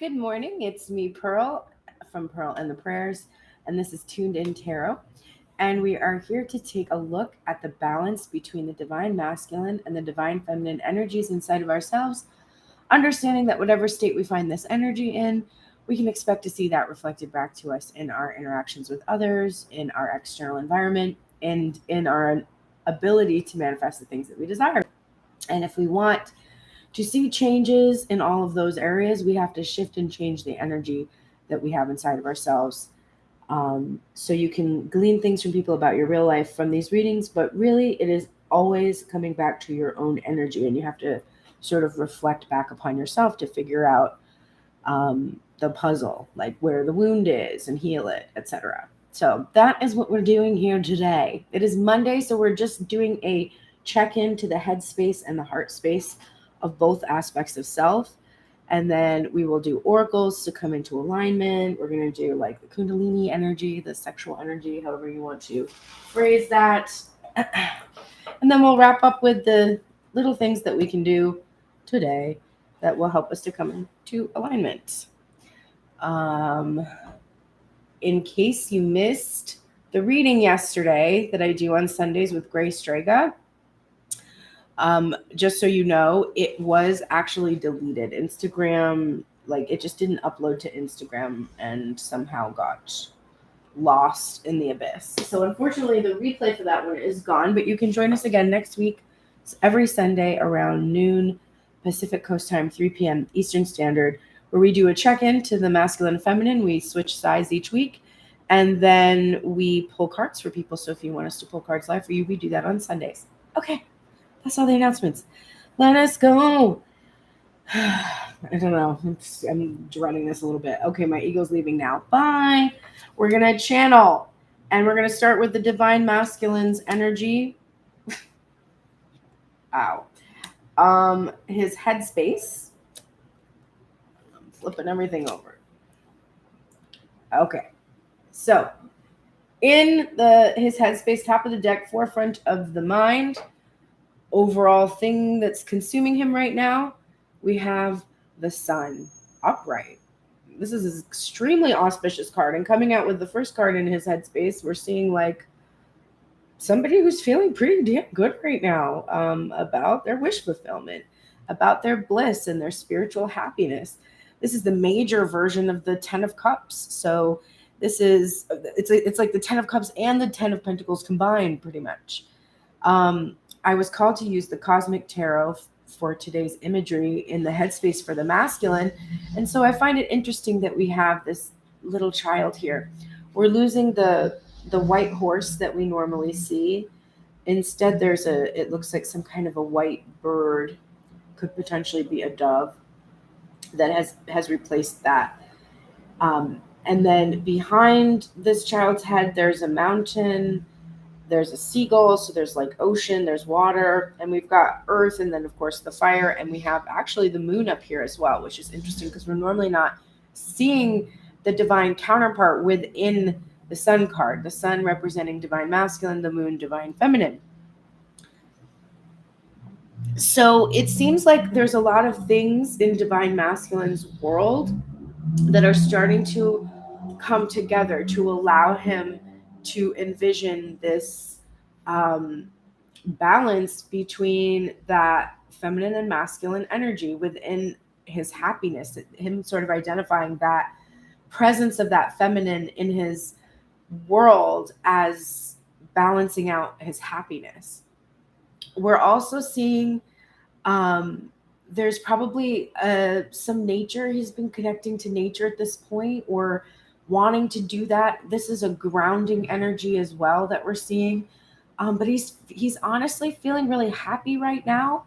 Good morning. It's me, Pearl, from Pearl and the Prayers, and this is Tuned In Tarot. And we are here to take a look at the balance between the divine masculine and the divine feminine energies inside of ourselves, understanding that whatever state we find this energy in, we can expect to see that reflected back to us in our interactions with others, in our external environment, and in our ability to manifest the things that we desire. And if we want to see changes in all of those areas, we have to shift and change the energy that we have inside of ourselves. So you can glean things from people about your real life from these readings, but really it is always coming back to your own energy, and you have to sort of reflect back upon yourself to figure out the puzzle, like where the wound is, and heal it, etc. So that is what we're doing here today. It is Monday, so we're just doing a check-in to the head space and the heart space of both aspects of self. And then we will do oracles to come into alignment. We're going to do like the Kundalini energy, the sexual energy, however you want to phrase that. And then we'll wrap up with the little things that we can do today that will help us to come into alignment. In case you missed the reading yesterday that I do on Sundays with Grace Strega, just so you know, it was actually deleted. Instagram, like it just didn't upload to Instagram and somehow got lost in the abyss. So unfortunately, the replay for that one is gone, but you can join us again next week, every Sunday around noon Pacific Coast time, 3 p.m. Eastern Standard, where we do a check-in to the masculine and feminine. We switch sides each week, and then we pull cards for people. So if you want us to pull cards live for you, we do that on Sundays. Okay. That's all the announcements. Let us go. I don't know. I'm dreading this a little bit. Okay, my ego's leaving now. Bye. We're going to channel. And we're going to start with the divine masculine's energy. Ow. His headspace. I'm flipping everything over. Okay. So, in his headspace, top of the deck, forefront of the mind, overall thing that's consuming him right now, we have the sun upright. This is an extremely auspicious card, and coming out with the first card in his headspace, we're seeing like somebody who's feeling pretty damn good right now about their wish fulfillment, about their bliss and their spiritual happiness. This is the major version of the 10 of Cups. So this is it's like the 10 of Cups and the 10 of Pentacles combined, pretty much. I was called to use the Cosmic Tarot for today's imagery in the headspace for the masculine. And so I find it interesting that we have this little child here. We're losing the white horse that we normally see. Instead, it looks like some kind of a white bird, could potentially be a dove, that has replaced that. And then behind this child's head, there's a mountain. There's a seagull, so there's like ocean, there's water, and we've got earth, and then of course the fire, and we have actually the moon up here as well, which is interesting because we're normally not seeing the divine counterpart within the sun card. The sun representing divine masculine, the moon divine feminine. So it seems like there's a lot of things in divine masculine's world that are starting to come together to allow him to envision this balance between that feminine and masculine energy within his happiness, him sort of identifying that presence of that feminine in his world as balancing out his happiness. We're also seeing there's probably some nature. He's been connecting to nature at this point, or wanting to do that. This is a grounding energy as well that we're seeing. But he's honestly feeling really happy right now.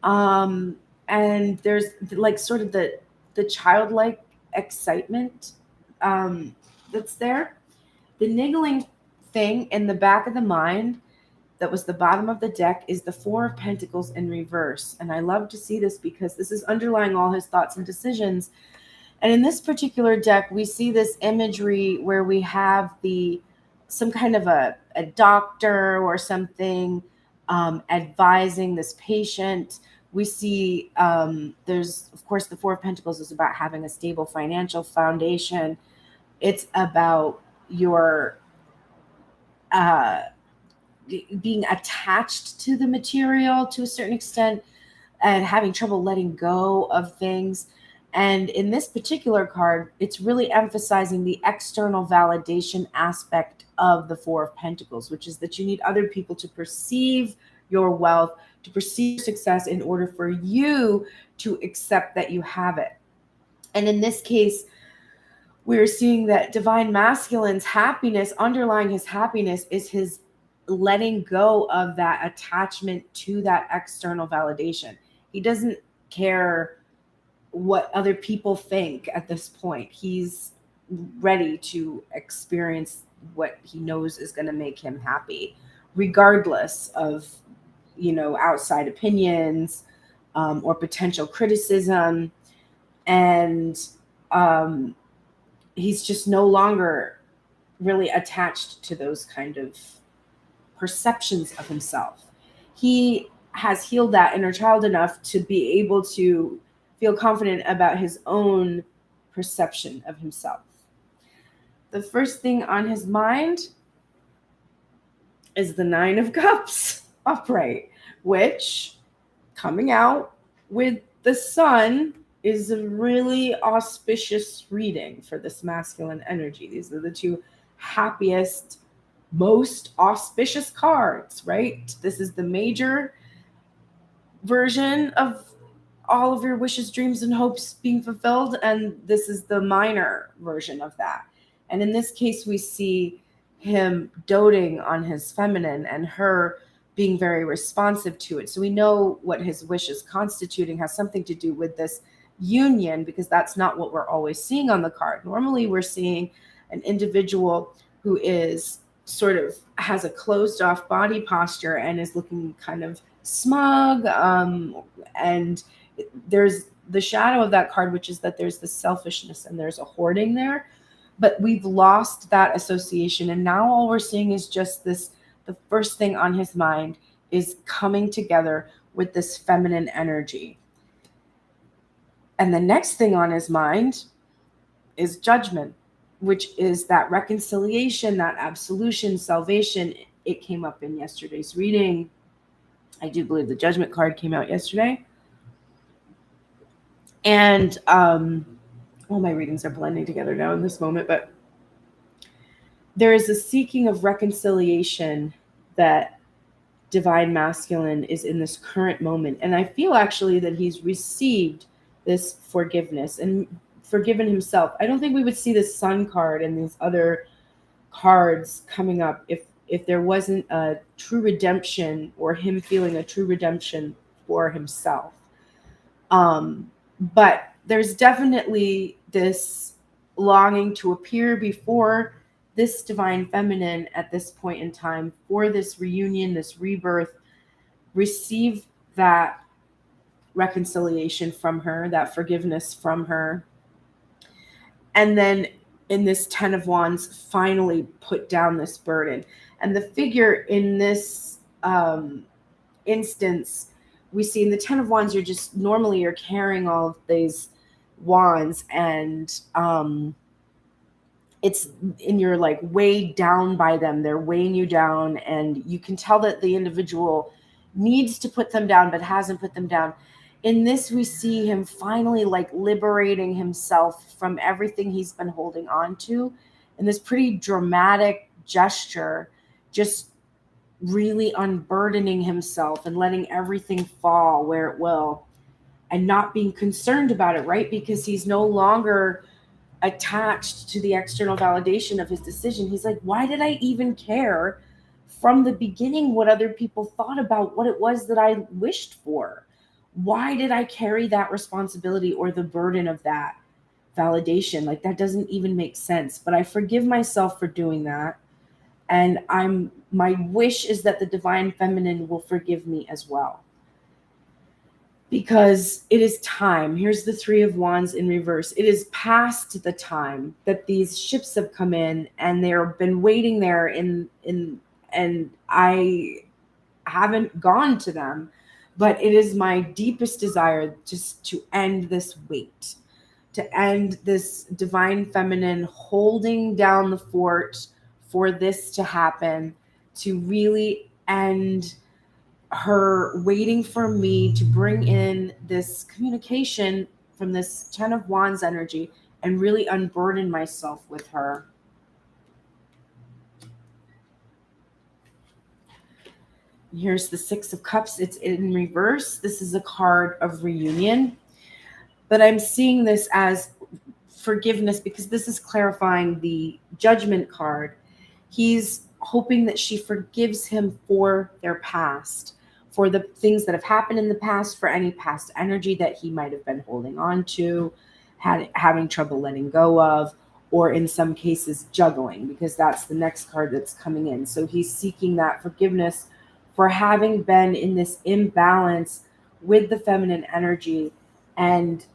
And there's like sort of the childlike excitement that's there. The niggling thing in the back of the mind that was the bottom of the deck is the Four of Pentacles in reverse. And I love to see this because this is underlying all his thoughts and decisions. And in this particular deck, we see this imagery where we have some kind of a doctor or something advising this patient we see there's, of course, the Four of Pentacles is about having a stable financial foundation. It's about your being attached to the material to a certain extent and having trouble letting go of things. And in this particular card, it's really emphasizing the external validation aspect of the Four of Pentacles, which is that you need other people to perceive your wealth, to perceive success in order for you to accept that you have it. And in this case, we're seeing that divine masculine's happiness, underlying his happiness, is his letting go of that attachment to that external validation. He doesn't care what other people think at this point. He's ready to experience what he knows is going to make him happy, regardless of, outside opinions or potential criticism. And he's just no longer really attached to those kind of perceptions of himself. He has healed that inner child enough to be able to feel confident about his own perception of himself. The first thing on his mind is the Nine of Cups upright, which, coming out with the Sun, is a really auspicious reading for this masculine energy. These are the two happiest, most auspicious cards, right? This is the major version of all of your wishes, dreams, and hopes being fulfilled, and this is the minor version of that. And in this case, we see him doting on his feminine and her being very responsive to it. So we know what his wish is constituting has something to do with this union, because that's not what we're always seeing on the card. Normally, we're seeing an individual who is sort of has a closed off body posture and is looking kind of smug, and there's the shadow of that card, which is that there's the selfishness and there's a hoarding there, but we've lost that association, and now all we're seeing is just this. The first thing on his mind is coming together with this feminine energy, and the next thing on his mind is judgment, which is that reconciliation, that absolution, salvation. It came up in yesterday's reading. I do believe the judgment card came out yesterday. And all my readings are blending together now in this moment, but there is a seeking of reconciliation that divine masculine is in this current moment. And I feel actually that he's received this forgiveness and forgiven himself. I don't think we would see the Sun card and these other cards coming up if there wasn't a true redemption or him feeling a true redemption for himself. But there's definitely this longing to appear before this divine feminine at this point in time for this reunion, this rebirth, receive that reconciliation from her, that forgiveness from her. And then in this 10 of Wands, finally put down this burden. And the figure in this instance, we see in the 10 of Wands, you're carrying all of these wands, and you're like weighed down by them. They're weighing you down, and you can tell that the individual needs to put them down but hasn't put them down. In this, we see him finally like liberating himself from everything he's been holding on to in this pretty dramatic gesture, just really unburdening himself and letting everything fall where it will and not being concerned about it, right? Because he's no longer attached to the external validation of his decision. He's like, why did I even care from the beginning what other people thought about what it was that I wished for? Why did I carry that responsibility or the burden of that validation? Like, that doesn't even make sense. But I forgive myself for doing that. And my wish is that the divine feminine will forgive me as well. Because it is time. Here's the 3 of Wands in reverse. It is past the time that these ships have come in and they've been waiting there and I haven't gone to them But it is my deepest desire just to end this weight, to end this divine feminine holding down the fort for this to happen, to really end her waiting for me to bring in this communication from this 10 of Wands energy and really unburden myself with her. Here's the Six of Cups. It's in reverse. This is a card of reunion. But I'm seeing this as forgiveness because this is clarifying the Judgment card. He's hoping that she forgives him for their past, for the things that have happened in the past, for any past energy that he might have been holding on to, having trouble letting go of, or in some cases juggling, because that's the next card that's coming in. So he's seeking that forgiveness for having been in this imbalance with the feminine energy and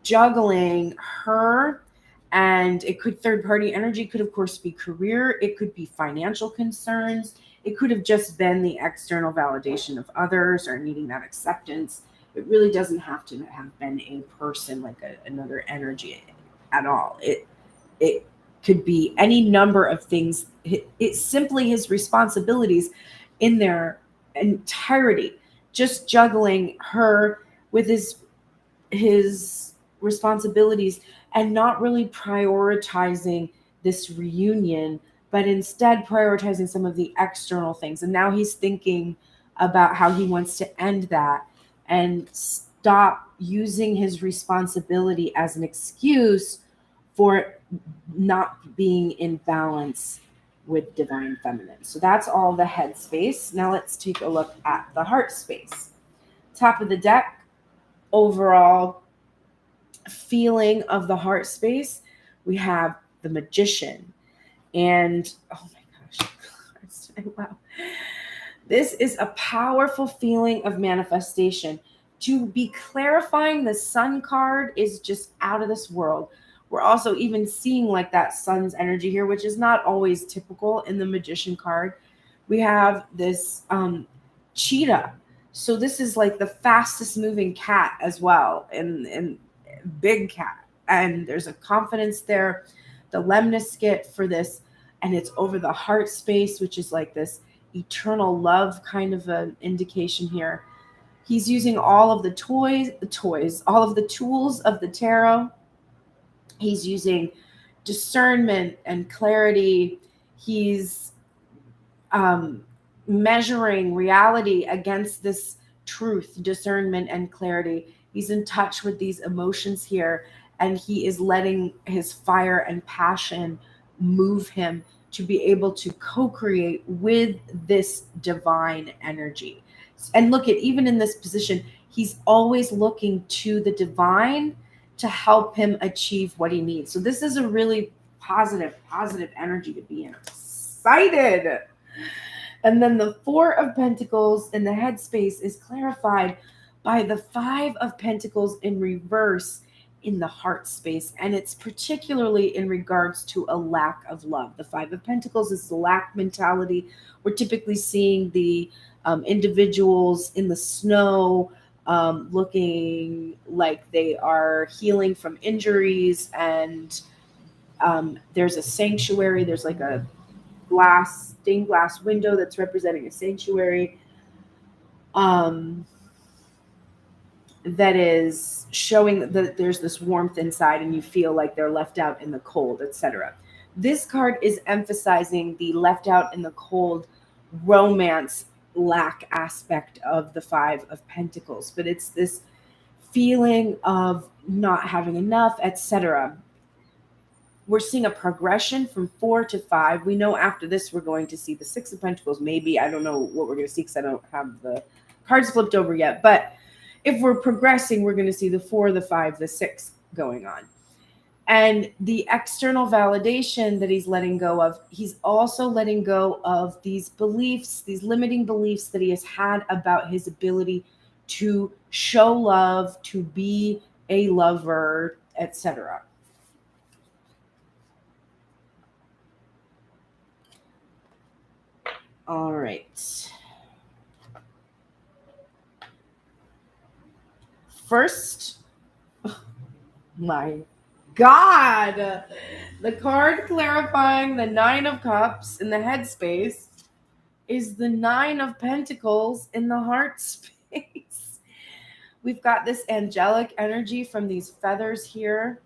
juggling her. And it could third party energy, could of course be career, it could be financial concerns, it could have just been the external validation of others or needing that acceptance. It really doesn't have to have been a person, like another energy at all. It could be any number of things. It's simply his responsibilities in their entirety, just juggling her with his responsibilities and not really prioritizing this reunion, but instead prioritizing some of the external things. And now he's thinking about how he wants to end that and stop using his responsibility as an excuse for not being in balance with divine feminine. So that's all the head space. Now let's take a look at the heart space. Top of the deck, overall feeling of the heart space, we have the Magician. And oh my gosh, wow. This is a powerful feeling of manifestation. To be clarifying, the Sun card is just out of this world. We're also even seeing like that Sun's energy here, which is not always typical in the Magician card. We have this cheetah. So this is like the fastest moving cat as well, and big cat. And there's a confidence there, the lemniscate for this, and it's over the heart space, which is like this eternal love kind of an indication here. He's using all of the all of the tools of the tarot. He's using discernment and clarity. He's measuring reality against this truth, discernment, and clarity. He's in touch with these emotions here, and he is letting his fire and passion move him to be able to co-create with this divine energy. And look at, even in this position, he's always looking to the divine to help him achieve what he needs. So this is a really positive energy to be in. I'm excited. And then the Four of Pentacles in the headspace is clarified by the Five of Pentacles in reverse in the heart space. And it's particularly in regards to a lack of love. The Five of Pentacles is the lack mentality. We're typically seeing the individuals in the snow looking like they are healing from injuries. And there's a sanctuary. There's like a stained glass window that's representing a sanctuary that is showing that there's this warmth inside and you feel like they're left out in the cold, etc. This card is emphasizing the left out in the cold romance lack aspect of the Five of Pentacles, but it's this feeling of not having enough, etc. We're seeing a progression from 4 to 5. We know after this we're going to see the Six of Pentacles. Maybe, I don't know what we're going to see because I don't have the cards flipped over yet. But if we're progressing, we're going to see the 4, the 5, the 6 going on. And the external validation that he's letting go of, he's also letting go of these beliefs, these limiting beliefs that he has had about his ability to show love, to be a lover, etc. All right. first, oh my God, the card clarifying the Nine of Cups in the headspace is the Nine of Pentacles in the heart space. We've got this angelic energy from these feathers here.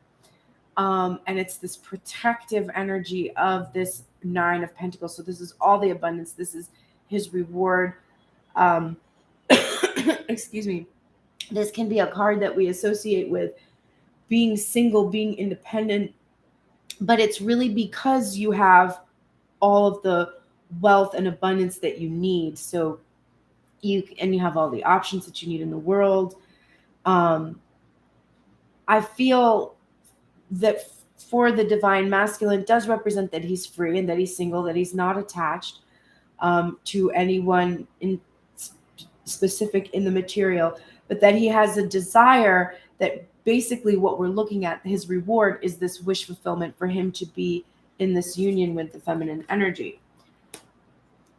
And it's this protective energy of this Nine of Pentacles. So this is all the abundance. This is his reward. Excuse me. This can be a card that we associate with being single, being independent, but it's really because you have all of the wealth and abundance that you need. So you have all the options that you need in the world. I feel that for the divine masculine does represent that he's free and that he's single, that he's not attached to anyone in specific in the material, but that he has a desire that basically what we're looking at, his reward is this wish fulfillment for him to be in this union with the feminine energy.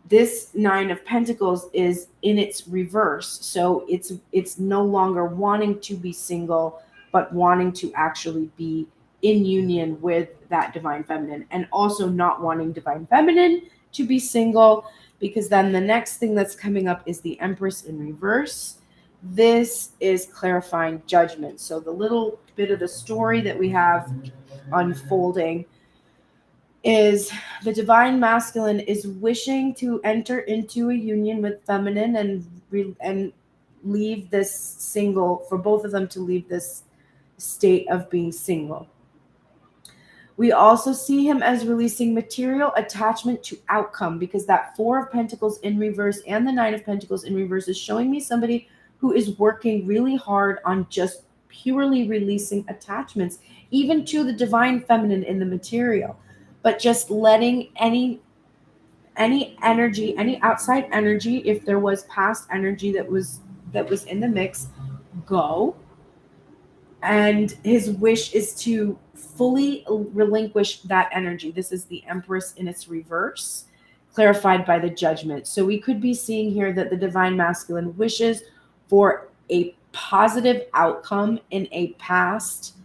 This Nine of Pentacles is in its reverse. So it's no longer wanting to be single, but wanting to actually be in union with that divine feminine, and also not wanting divine feminine to be single, because then the next thing that's coming up is the Empress in reverse. This is clarifying judgment. So the little bit of the story that we have unfolding is the divine masculine is wishing to enter into a union with feminine and leave this single, for both of them to leave this state of being single. We also see him as releasing material attachment to outcome, because that Four of Pentacles in reverse and the Nine of Pentacles in reverse is showing me somebody who is working really hard on just purely releasing attachments, even to the divine feminine in the material, but just letting any energy, any outside energy, if there was past energy that was in the mix, go. And his wish is to fully relinquish that energy. This is the Empress in its reverse, clarified by the Judgment. So we could be seeing here that the divine masculine wishes for a positive outcome in a past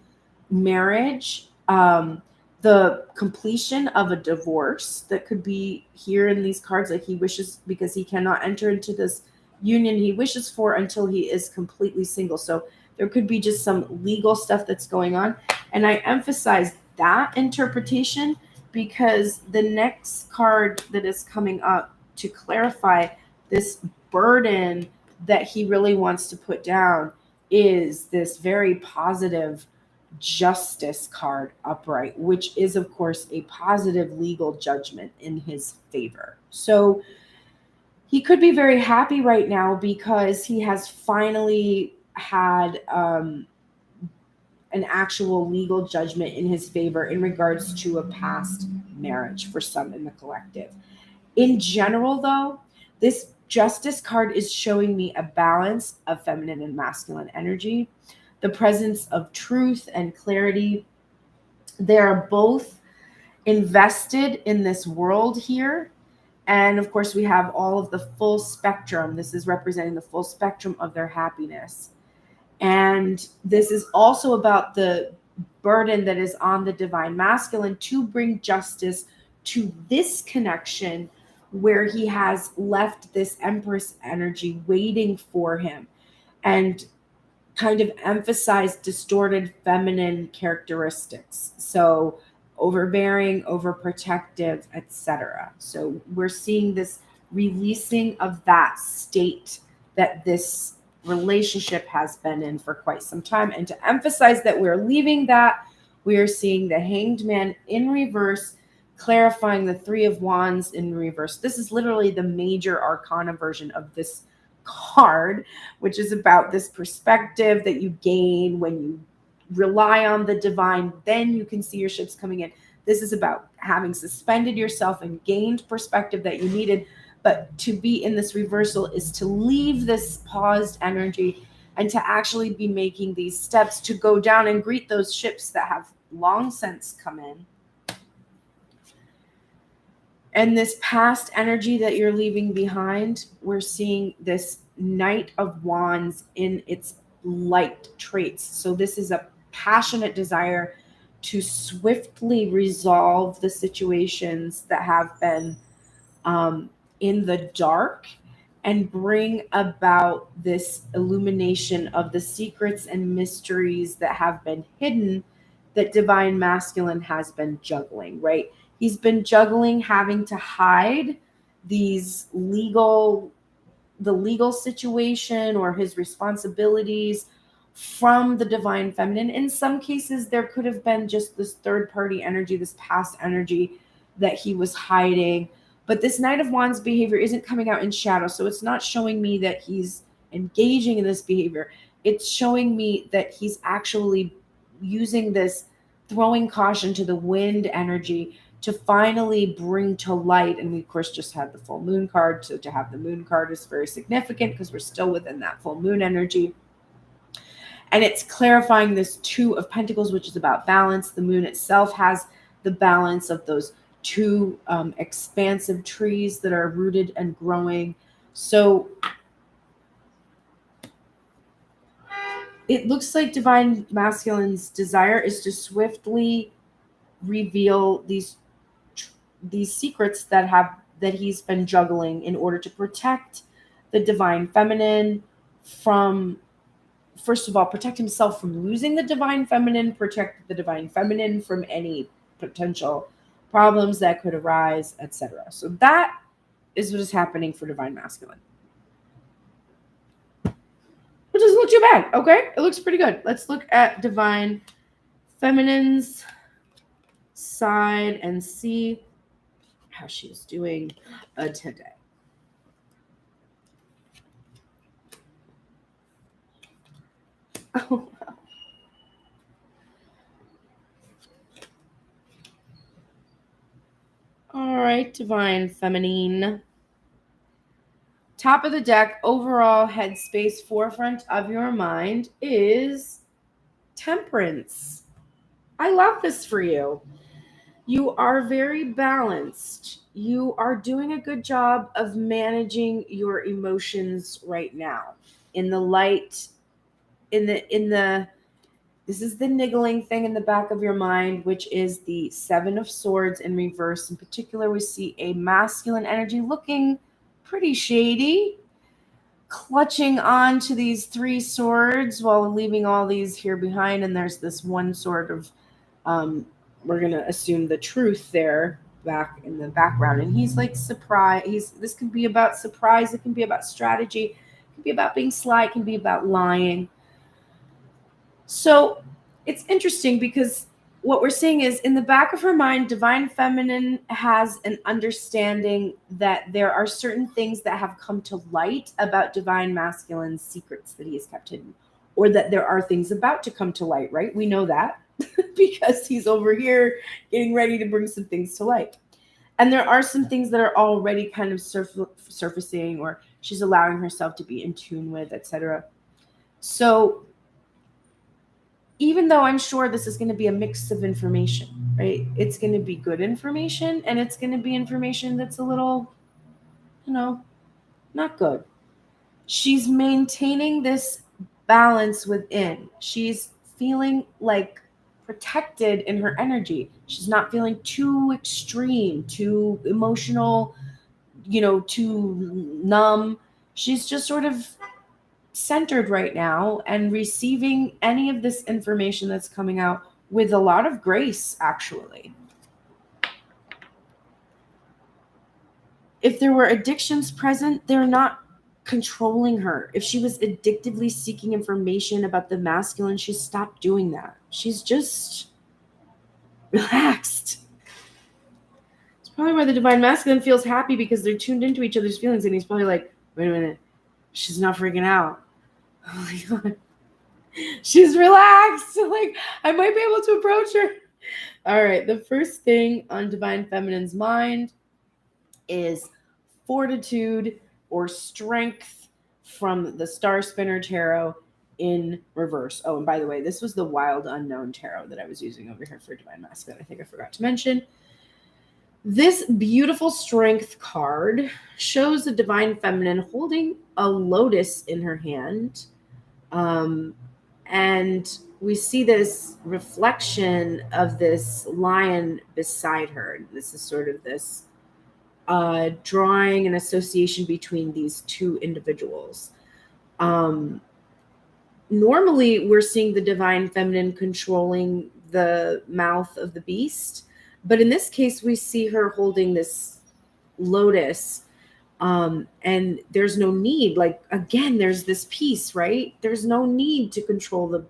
marriage, the completion of a divorce that could be here in these cards, like he wishes, because he cannot enter into this union he wishes for until he is completely single. So there could be just some legal stuff that's going on. And I emphasize that interpretation because the next card that is coming up to clarify this burden that he really wants to put down is this very positive Justice card upright, which is, of course, a positive legal judgment in his favor. So he could be very happy right now because he has finally had an actual legal judgment in his favor in regards to a past marriage for some in the collective. In general, though, this Justice card is showing me a balance of feminine and masculine energy, the presence of truth and clarity. They're both invested in this world here. And of course, we have all of the full spectrum. This is representing the full spectrum of their happiness. And this is also about the burden that is on the divine masculine to bring justice to this connection where he has left this Empress energy waiting for him, and kind of emphasize distorted feminine characteristics. So overbearing, overprotective, etc. So we're seeing this releasing of that state that this relationship has been in for quite some time. And to emphasize that we're leaving that, we are seeing the Hanged Man in reverse, clarifying the Three of Wands in reverse. This is literally the major arcana version of this card, which is about this perspective that you gain when you rely on the divine. Then you can see your ships coming in. This is about having suspended yourself and gained perspective that you needed. But to be in this reversal is to leave this paused energy and to actually be making these steps to go down and greet those ships that have long since come in. And this past energy that you're leaving behind, we're seeing this Knight of Wands in its light traits. So this is a passionate desire to swiftly resolve the situations that have been in the dark and bring about this illumination of the secrets and mysteries that have been hidden that divine masculine has been juggling, right? He's been juggling having to hide these the legal situation or his responsibilities from the divine feminine. In some cases, there could have been just this third party energy, this past energy that he was hiding. But this Knight of Wands behavior isn't coming out in shadow. So it's not showing me that he's engaging in this behavior. It's showing me that he's actually using this throwing caution to the wind energy to finally bring to light. And we, of course, just had the full moon card. So to have the moon card is very significant because we're still within that full moon energy. And it's clarifying this Two of Pentacles, which is about balance. The moon itself has the balance of those two expansive trees that are rooted and growing. So it looks like divine masculine's desire is to swiftly reveal these secrets that he's been juggling in order to protect the divine feminine from, first of all, protect himself from losing the divine feminine, protect the divine feminine from any potential problems that could arise, etc. So that is what is happening for divine masculine. It doesn't look too bad, okay? It looks pretty good. Let's look at divine feminine's side and see how she's doing today. Oh, wow. All right, divine feminine. Top of the deck, overall headspace, forefront of your mind is Temperance. I love this for you. You are very balanced. You are doing a good job of managing your emotions right now. In the light, this is the niggling thing in the back of your mind, which is the Seven of Swords in reverse. In particular, we see a masculine energy looking pretty shady, clutching on to these three swords while leaving all these here behind. And there's this one sort of, we're going to assume the truth there back in the background. And he's like surprised. This can be about surprise. It can be about strategy. It can be about being sly. It can be about lying. So it's interesting because what we're seeing is in the back of her mind, divine feminine has an understanding that there are certain things that have come to light about divine masculine's secrets that he has kept hidden, or that there are things about to come to light, right? We know that because he's over here getting ready to bring some things to light. And there are some things that are already kind of surfacing, or she's allowing herself to be in tune with, etc. So even though I'm sure this is going to be a mix of information, right? It's going to be good information, and it's going to be information that's a little, not good. She's maintaining this balance within. She's feeling like protected in her energy. She's not feeling too extreme, too emotional, too numb. She's just sort of centered right now and receiving any of this information that's coming out with a lot of grace, actually. If there were addictions present, they're not controlling her. If she was addictively seeking information about the masculine, she stopped doing that. She's just relaxed. It's probably why the divine masculine feels happy, because they're tuned into each other's feelings, and he's probably like, wait a minute, she's not freaking out. Oh my God. She's relaxed. Like, I might be able to approach her. All right. The first thing on divine feminine's mind is fortitude or strength from the Star Spinner Tarot in reverse. Oh, and by the way, this was the Wild Unknown Tarot that I was using over here for divine masculine. I think I forgot to mention. This beautiful strength card shows the divine feminine holding a lotus in her hand, And we see this reflection of this lion beside her. This is sort of this drawing an association between these two individuals. Normally, we're seeing the divine feminine controlling the mouth of the beast, but in this case, we see her holding this lotus. And there's no need, like, again, there's this peace, right? There's no need to control the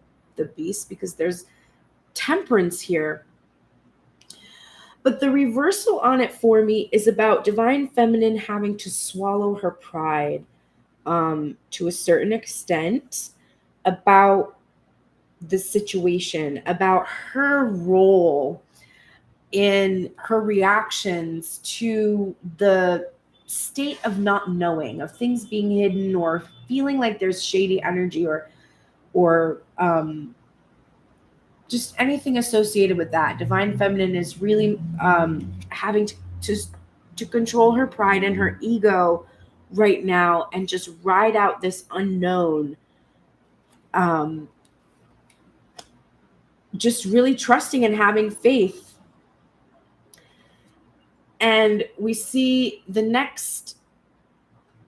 beast because there's temperance here. But the reversal on it for me is about divine feminine having to swallow her pride to a certain extent, about the situation, about her role in her reactions to the state of not knowing, of things being hidden, or feeling like there's shady energy, or just anything associated with that. Divine feminine is really having to control her pride and her ego right now, and just ride out this unknown, just really trusting and having faith. And we see the next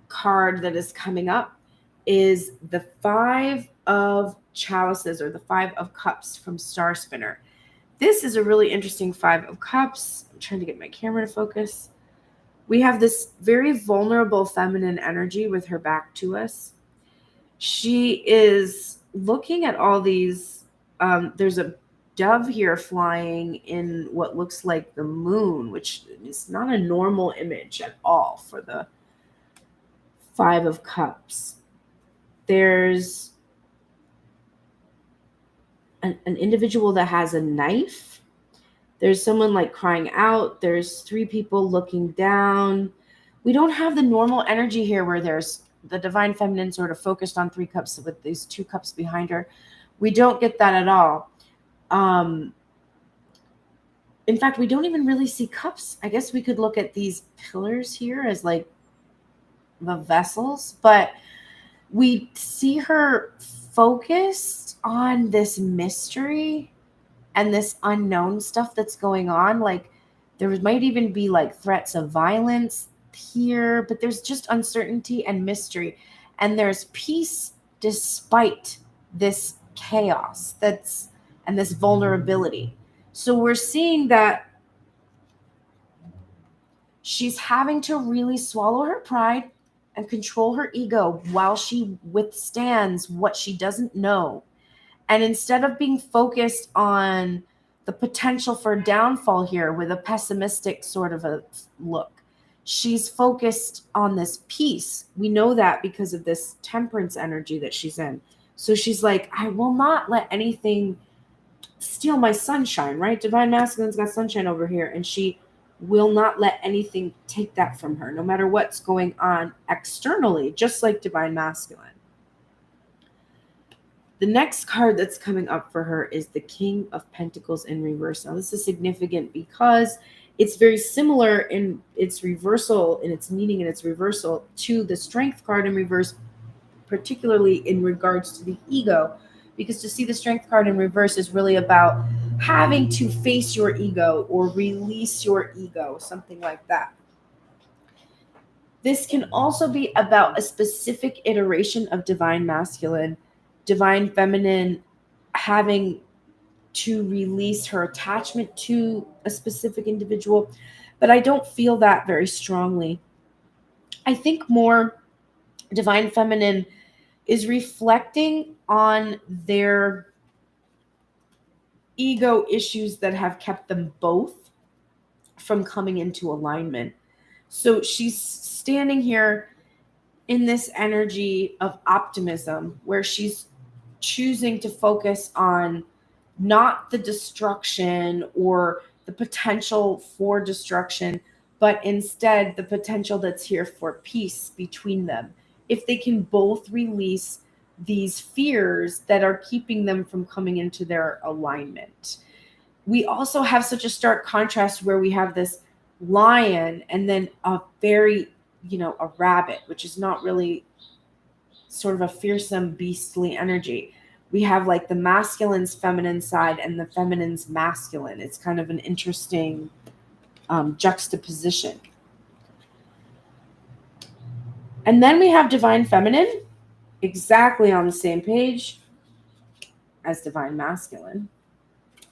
card that is coming up is the 5 of Chalices, or the 5 of Cups from Star Spinner. This is a really interesting 5 of Cups. I'm trying to get my camera to focus. We have this very vulnerable feminine energy with her back to us. She is looking at all these. There's a dove here flying in what looks like the moon, which is not a normal image at all for the 5 of Cups. There's an individual that has a knife. There's someone like crying out. There's 3 people looking down. We don't have the normal energy here where there's the divine feminine sort of focused on 3 cups with these 2 cups behind her. We don't get that at all. In fact, we don't even really see cups. I guess we could look at these pillars here as like the vessels, but we see her focused on this mystery and this unknown stuff that's going on. Like, there might even be like threats of violence here, but there's just uncertainty and mystery, and there's peace despite this chaos and this vulnerability. So we're seeing that she's having to really swallow her pride and control her ego while she withstands what she doesn't know. And instead of being focused on the potential for downfall here with a pessimistic sort of a look, she's focused on this peace. We know that because of this temperance energy that she's in. So she's like, I will not let anything steal my sunshine, right? Divine Masculine's got sunshine over here, and she will not let anything take that from her, no matter what's going on externally, just like Divine Masculine. The next card that's coming up for her is the King of Pentacles in reverse. Now, this is significant because it's very similar in its reversal, in its meaning, and its reversal to the Strength card in reverse, particularly in regards to the ego. Because to see the Strength card in reverse is really about having to face your ego or release your ego, something like that. This can also be about a specific iteration of Divine Masculine, Divine Feminine having to release her attachment to a specific individual, but I don't feel that very strongly. I think more Divine Feminine is reflecting on their ego issues that have kept them both from coming into alignment. So she's standing here in this energy of optimism where she's choosing to focus on not the destruction or the potential for destruction, but instead the potential that's here for peace between them. If they can both release these fears that are keeping them from coming into their alignment. We also have such a stark contrast where we have this lion and then a very, a rabbit, which is not really sort of a fearsome, beastly energy. We have like the masculine's feminine side and the feminine's masculine. It's kind of an interesting juxtaposition. And then we have divine feminine, exactly on the same page as divine masculine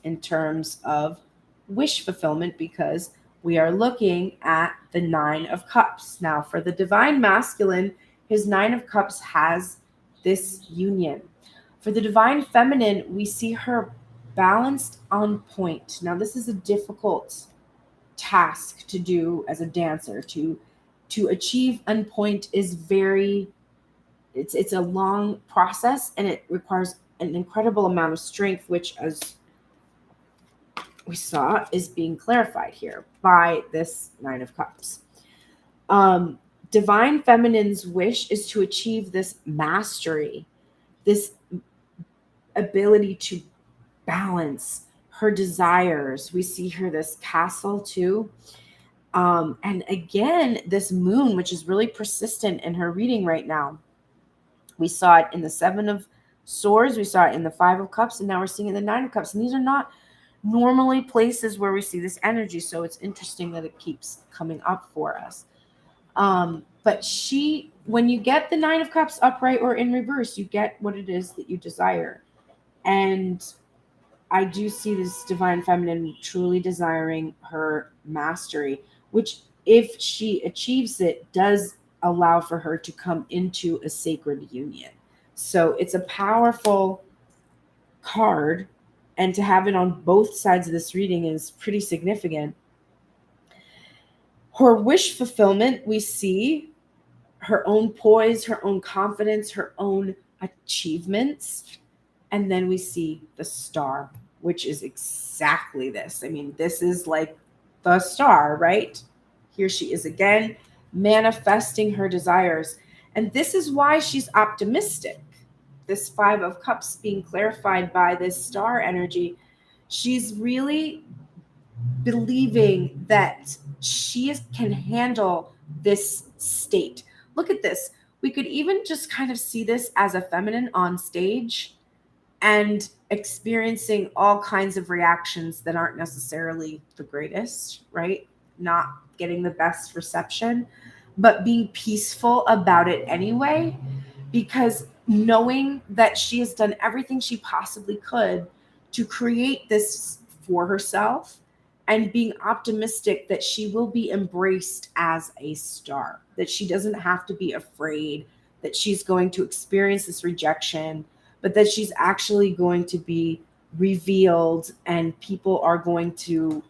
in terms of wish fulfillment, because we are looking at the 9 of Cups. Now, for the divine masculine, his 9 of Cups has this union. For the divine feminine, we see her balanced on point. Now, this is a difficult task to do as a dancer. To achieve on point is it's a long process, and it requires an incredible amount of strength, which, as we saw, is being clarified here by this 9 of Cups. Divine feminine's wish is to achieve this mastery, this ability to balance her desires. We see her this castle too. And again, this moon, which is really persistent in her reading right now. We saw it in the 7 of Swords, we saw it in the 5 of Cups, and now we're seeing it in the 9 of Cups. And these are not normally places where we see this energy, so it's interesting that it keeps coming up for us. But when you get the 9 of Cups upright or in reverse, you get what it is that you desire. And I do see this divine feminine truly desiring her mastery, which, if she achieves it, does allow for her to come into a sacred union. So it's a powerful card, and to have it on both sides of this reading is pretty significant. Her wish fulfillment, we see her own poise, her own confidence, her own achievements. And then we see the star, which is exactly this. I mean, this is like the star, right? Here she is again, manifesting her desires. And this is why she's optimistic. This 5 of Cups being clarified by this star energy, she's really believing that she can handle this state. Look at this. We could even just kind of see this as a feminine on stage and experiencing all kinds of reactions that aren't necessarily the greatest, right? Not getting the best reception, but being peaceful about it anyway, because knowing that she has done everything she possibly could to create this for herself, and being optimistic that she will be embraced as a star, that she doesn't have to be afraid that she's going to experience this rejection, but that she's actually going to be revealed, and people are going to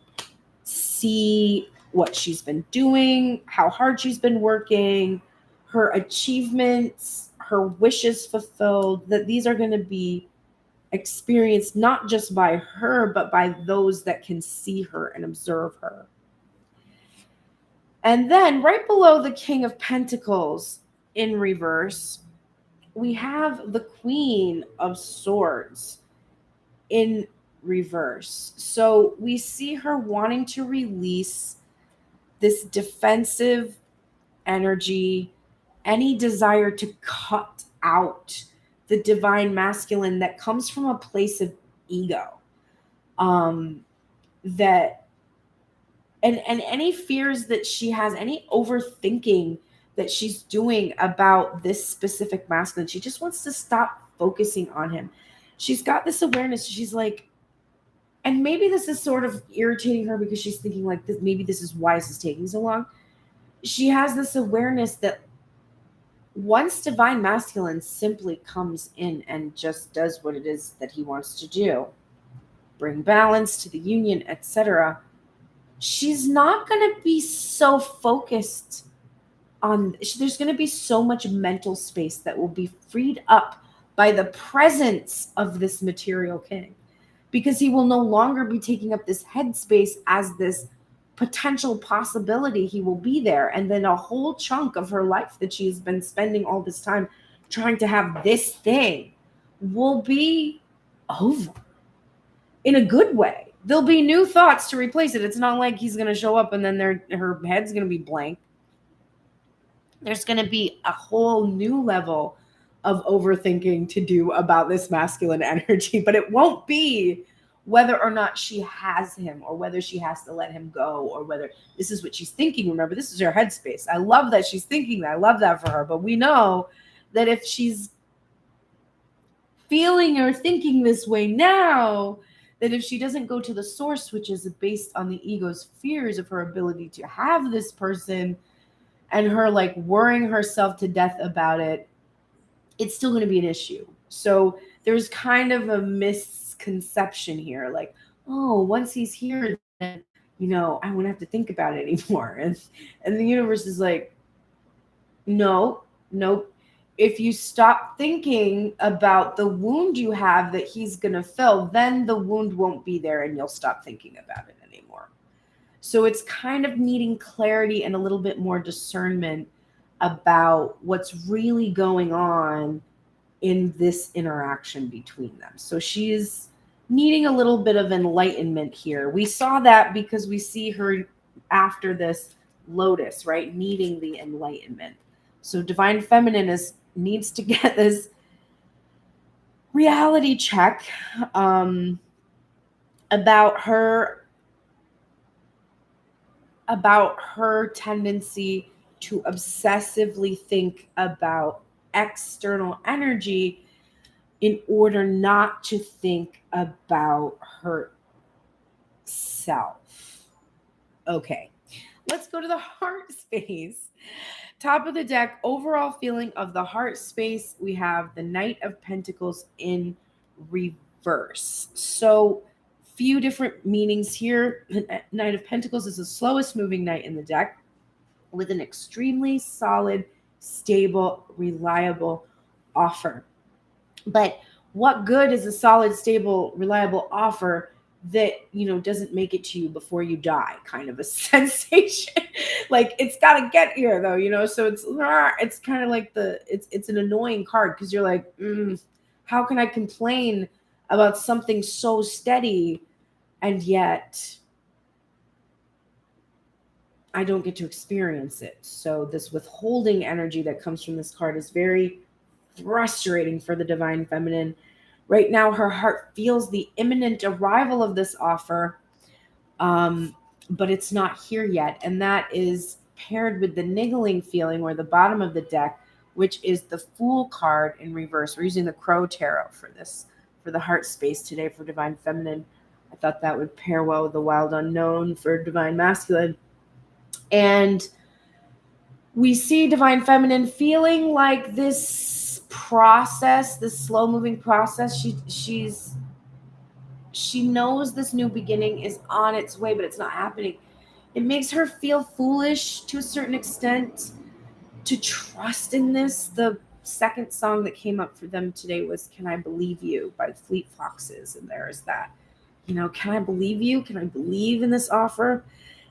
see what she's been doing, how hard she's been working, her achievements, her wishes fulfilled, that these are going to be experienced not just by her, but by those that can see her and observe her. And then right below the King of Pentacles in reverse, we have the Queen of Swords in reverse. So we see her wanting to release this defensive energy, any desire to cut out the divine masculine that comes from a place of ego. That and any fears that she has, any overthinking that she's doing about this specific masculine. She just wants to stop focusing on him. She's got this awareness. She's like, and maybe this is sort of irritating her because she's thinking like, maybe this is why this is taking so long. She has this awareness that once divine masculine simply comes in and just does what it is that he wants to do, bring balance to the union, etc., she's not going to be so focused on, there's going to be so much mental space that will be freed up by the presence of this material king, because he will no longer be taking up this headspace as this potential possibility. He will be there, and then a whole chunk of her life that she's been spending all this time trying to have this thing will be over in a good way. There'll be new thoughts to replace it. It's not like he's going to show up and then her head's going to be blank. There's going to be a whole new level of overthinking to do about this masculine energy, but it won't be whether or not she has him or whether she has to let him go or whether this is what she's thinking. Remember, this is her headspace. I love that she's thinking that. I love that for her. But we know that if she's feeling or thinking this way now, that if she doesn't go to the source, which is based on the ego's fears of her ability to have this person and her like worrying herself to death about it, it's still going to be an issue. So there's kind of a misconception here, like, oh, once he's here, then, you know, I won't have to think about it anymore. And the universe is like, no, nope. If you stop thinking about the wound you have that he's going to fill, then the wound won't be there and you'll stop thinking about it anymore. So it's kind of needing clarity and a little bit more discernment about what's really going on in this interaction between them. So she's needing a little bit of enlightenment here. We saw that because we see her after this lotus, right? Needing the enlightenment. So divine feminine needs to get this reality check about her tendency to obsessively think about external energy in order not to think about herself. Okay, let's go to the heart space. Top of the deck, overall feeling of the heart space, we have the Knight of Pentacles in reverse. So few different meanings here. The Knight of Pentacles is the slowest moving knight in the deck with an extremely solid, stable, reliable offer. But what good is a solid, stable, reliable offer that, you know, doesn't make it to you before you die, kind of a sensation? Like, it's got to get here though, you know? So it's kind of like it's an annoying card because you're like, how can I complain about something so steady and yet I don't get to experience it? So this withholding energy that comes from this card is very frustrating for the divine feminine. Right now, her heart feels the imminent arrival of this offer, but it's not here yet. And that is paired with the niggling feeling or the bottom of the deck, which is the Fool card in reverse. We're using the Crow Tarot for this, for the heart space today for divine feminine. I thought that would pair well with the Wild Unknown for divine masculine. And we see divine feminine feeling like this process, this slow moving process. She knows this new beginning is on its way, but it's not happening. It makes her feel foolish to a certain extent to trust in this. The second song that came up for them today was Can I Believe You by Fleet Foxes. And there is that, you know, can I believe you? Can I believe in this offer?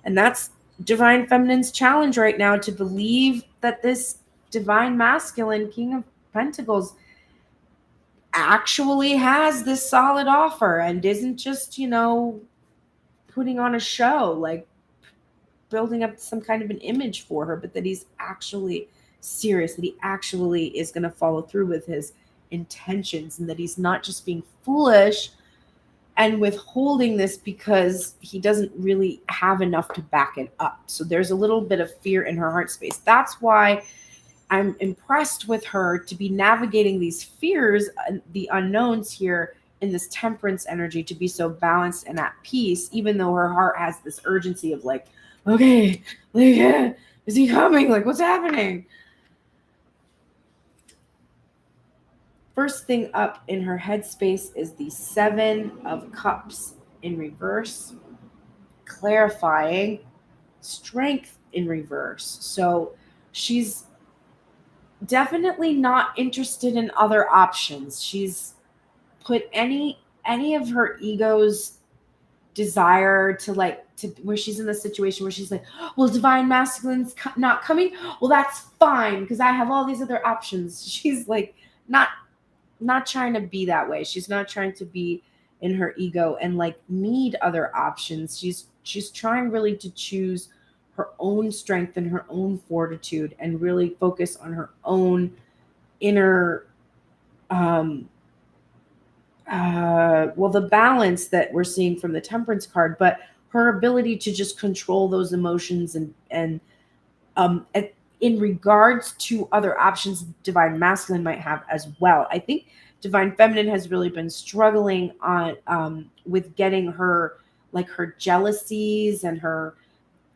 And that's divine feminine's challenge right now, to believe that this divine masculine King of Pentacles actually has this solid offer and isn't just, you know, putting on a show, like building up some kind of an image for her, but that he's actually serious, that he actually is going to follow through with his intentions, and that he's not just being foolish and withholding this because he doesn't really have enough to back it up. So there's a little bit of fear in her heart space. That's why I'm impressed with her to be navigating these fears, the unknowns here in this temperance energy, to be so balanced and at peace, even though her heart has this urgency of like, okay, like, yeah, is he coming? Like, what's happening? First thing up in her headspace is the Seven of Cups in reverse, clarifying strength in reverse. So she's definitely not interested in other options. She's put any of her ego's desire to where she's in the situation where she's like, well, divine masculine's not coming. Well, that's fine because I have all these other options. She's like not trying to be that way. She's not trying to be in her ego and like need other options. She's trying really to choose her own strength and her own fortitude and really focus on her own inner the balance that we're seeing from the Temperance card, but her ability to just control those emotions and in regards to other options Divine Masculine might have as well. I think Divine Feminine has really been struggling on with getting her, like, her jealousies and her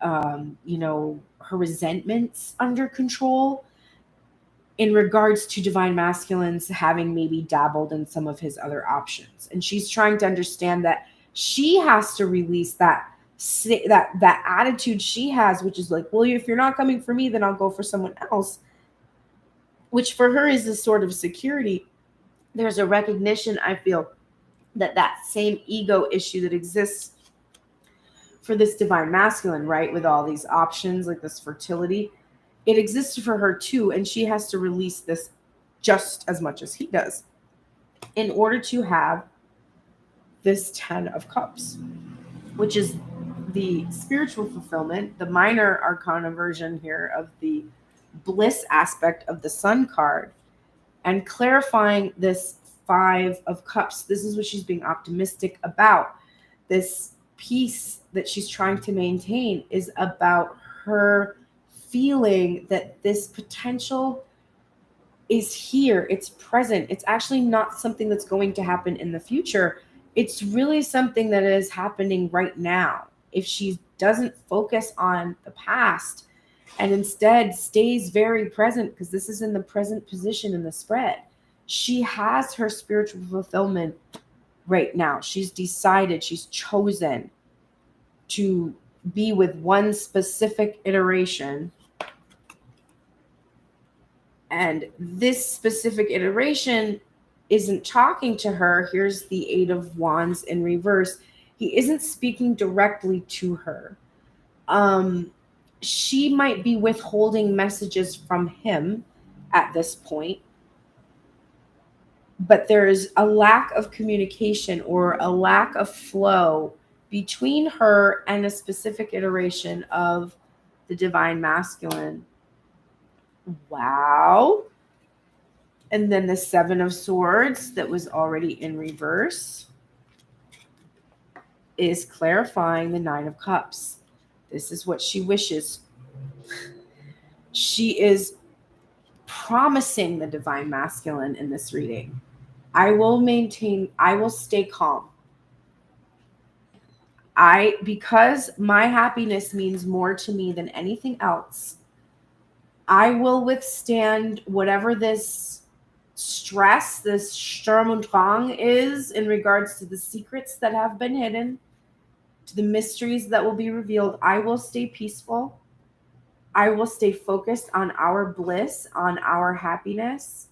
her resentments under control, in regards to Divine Masculines having maybe dabbled in some of his other options. And she's trying to understand that she has to release that attitude she has, which is like, well, if you're not coming for me, then I'll go for someone else, which for her is a sort of security. There's a recognition, I feel, that same ego issue that exists for this Divine Masculine, right, with all these options, like this fertility, it exists for her too, and she has to release this just as much as he does in order to have this 10 of Cups, which is the spiritual fulfillment, the minor arcana version here of the bliss aspect of the Sun card, and clarifying this 5 of Cups. This is what she's being optimistic about. This peace that she's trying to maintain is about her feeling that this potential is here, it's present. It's actually not something that's going to happen in the future. It's really something that is happening right now. If she doesn't focus on the past and instead stays very present, because this is in the present position in the spread, she has her spiritual fulfillment right now. She's decided, she's chosen to be with one specific iteration. And this specific iteration isn't talking to her. Here's the 8 of Wands in reverse. He isn't speaking directly to her. She might be withholding messages from him at this point. But there's a lack of communication or a lack of flow between her and a specific iteration of the Divine Masculine. Wow. And then the 7 of Swords that was already in reverse is clarifying the 9 of Cups. This is what she wishes. She is promising the Divine Masculine in this reading. I will stay calm. Because my happiness means more to me than anything else, I will withstand whatever this stress, this Sturm und Drang is in regards to the secrets that have been hidden, to the mysteries that will be revealed. I will stay peaceful. I will stay focused on our bliss, on our happiness.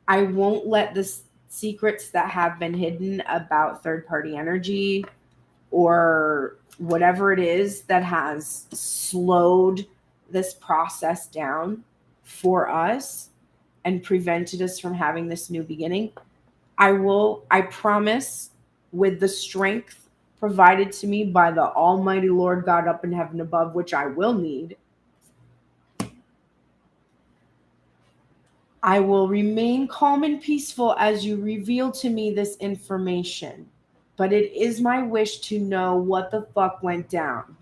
I won't let the secrets that have been hidden about third-party energy or whatever it is that has slowed this process down for us and prevented us from having this new beginning. I promise, with the strength provided to me by the Almighty Lord God up in heaven above, which I will need, I will remain calm and peaceful as you reveal to me this information. But it is my wish to know what the fuck went down.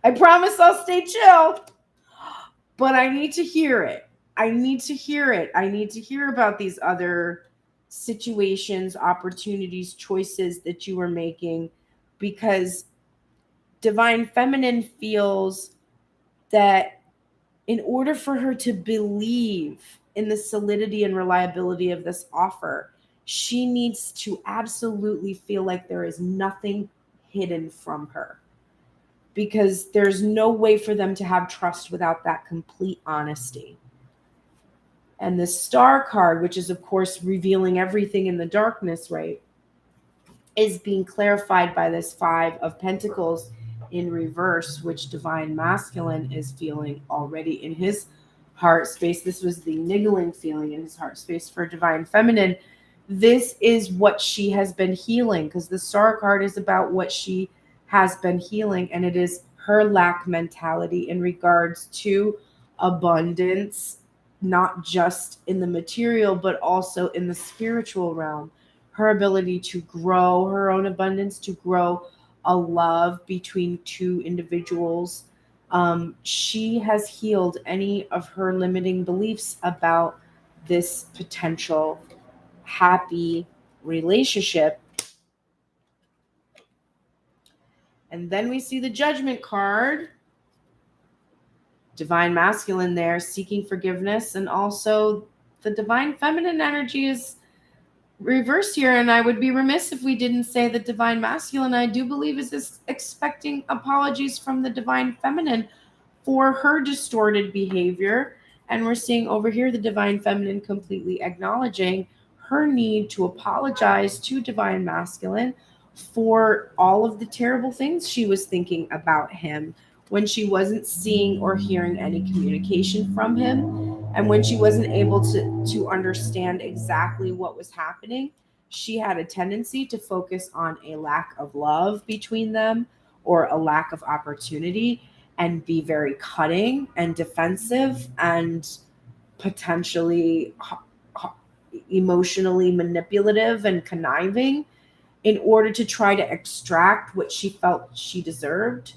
I promise I'll stay chill, but I need to hear it. I need to hear it. I need to hear about these other situations, opportunities, choices that you are making, because Divine Feminine feels that in order for her to believe in the solidity and reliability of this offer, she needs to absolutely feel like there is nothing hidden from her. Because there's no way for them to have trust without that complete honesty. And the Star card, which is, of course, revealing everything in the darkness, right, is being clarified by this 5 of Pentacles in reverse, which Divine Masculine is feeling already in his heart space. This was the niggling feeling in his heart space for Divine Feminine. This is what she has been healing, because the Star card is about what she has been healing, and it is her lack mentality in regards to abundance, not just in the material, but also in the spiritual realm. Her ability to grow her own abundance, to grow a love between two individuals. She has healed any of her limiting beliefs about this potential happy relationship. And then we see the Judgment card. Divine Masculine there, seeking forgiveness, and also the Divine Feminine energy is reversed here. And I would be remiss if we didn't say that Divine Masculine, I do believe, is expecting apologies from the Divine Feminine for her distorted behavior. And we're seeing over here the Divine Feminine completely acknowledging her need to apologize to Divine Masculine for all of the terrible things she was thinking about him when she wasn't seeing or hearing any communication from him, and when she wasn't able to understand exactly what was happening. She had a tendency to focus on a lack of love between them or a lack of opportunity, and be very cutting and defensive and potentially emotionally manipulative and conniving in order to try to extract what she felt she deserved.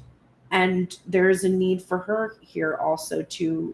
And there is a need for her here also to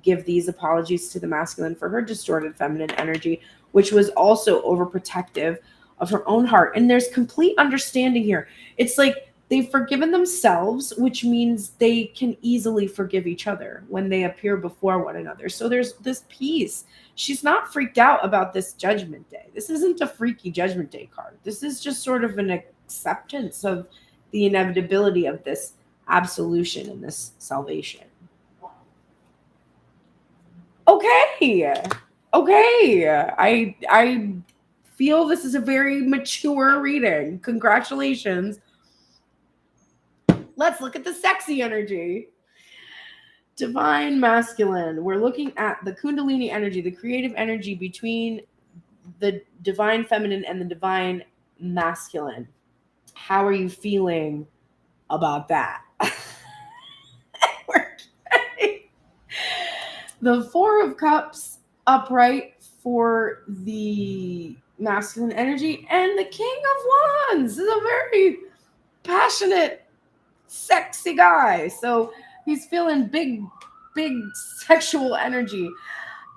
give these apologies to the masculine for her distorted feminine energy, which was also overprotective of her own heart. And there's complete understanding here. It's like they've forgiven themselves, which means they can easily forgive each other when they appear before one another. So there's this peace. She's not freaked out about this Judgment Day. This isn't a freaky Judgment Day card. This is just sort of an acceptance of the inevitability of this absolution and this salvation. Okay. I feel this is a very mature reading. Congratulations. Let's look at the sexy energy. Divine Masculine. We're looking at the Kundalini energy, the creative energy between the Divine Feminine and the Divine Masculine. How are you feeling about that? The Four of Cups upright for the masculine energy, and the King of Wands is a very passionate, sexy guy. So he's feeling big sexual energy.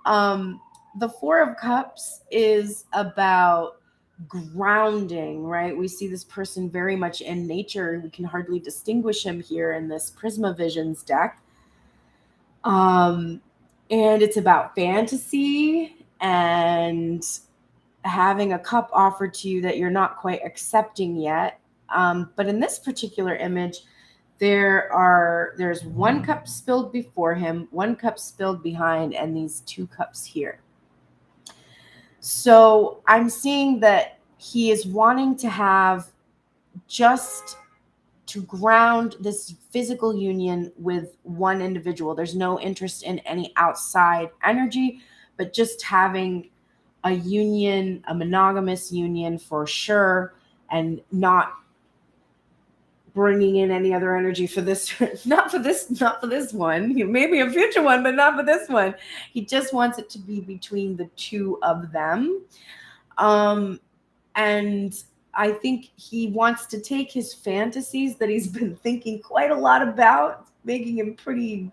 The Four of Cups is about grounding, right? We see this person very much in nature. We can hardly distinguish him here in this Prisma Visions deck. And it's about fantasy and having a cup offered to you that you're not quite accepting yet. But in this particular image, there's one cup spilled before him, one cup spilled behind, and these two cups here. So I'm seeing that he is wanting to have just to ground this physical union with one individual. There's no interest in any outside energy, but just having a union, a monogamous union for sure, and not bringing in any other energy for this, not for this one, maybe a future one, but not for this one. He just wants it to be between the two of them. And I think he wants to take his fantasies that he's been thinking quite a lot about, making him pretty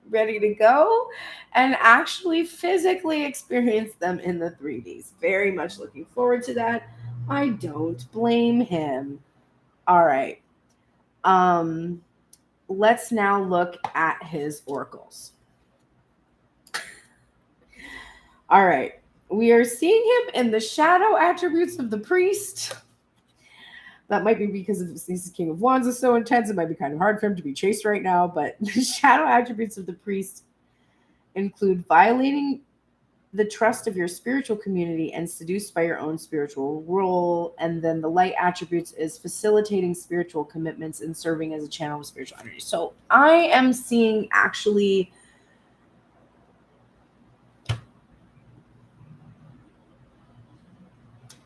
ready to go, and actually physically experience them in the 3Ds. Very much looking forward to that. I don't blame him. All right. Let's now look at his oracles. All right. We are seeing him in the shadow attributes of the priest. That might be because this King of Wands is so intense. It might be kind of hard for him to be chased right now. But the shadow attributes of the priest include violating the trust of your spiritual community and seduced by your own spiritual role. And then the light attributes is facilitating spiritual commitments and serving as a channel of spiritual energy. So I am seeing actually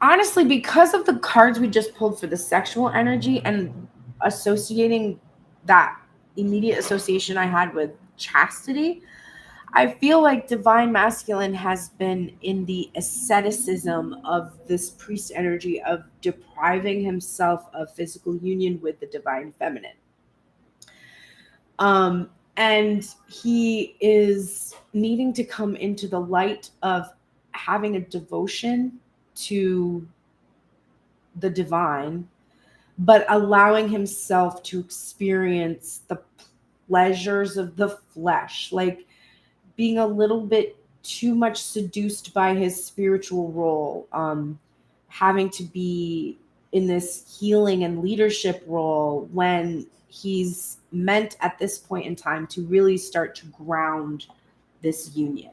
honestly, because of the cards we just pulled for the sexual energy and associating that immediate association I had with chastity. I feel like divine masculine has been in the asceticism of this priest energy of depriving himself of physical union with the divine feminine. And he is needing to come into the light of having a devotion to the divine, but allowing himself to experience the pleasures of the flesh, like being a little bit too much seduced by his spiritual role, having to be in this healing and leadership role when he's meant at this point in time to really start to ground this union.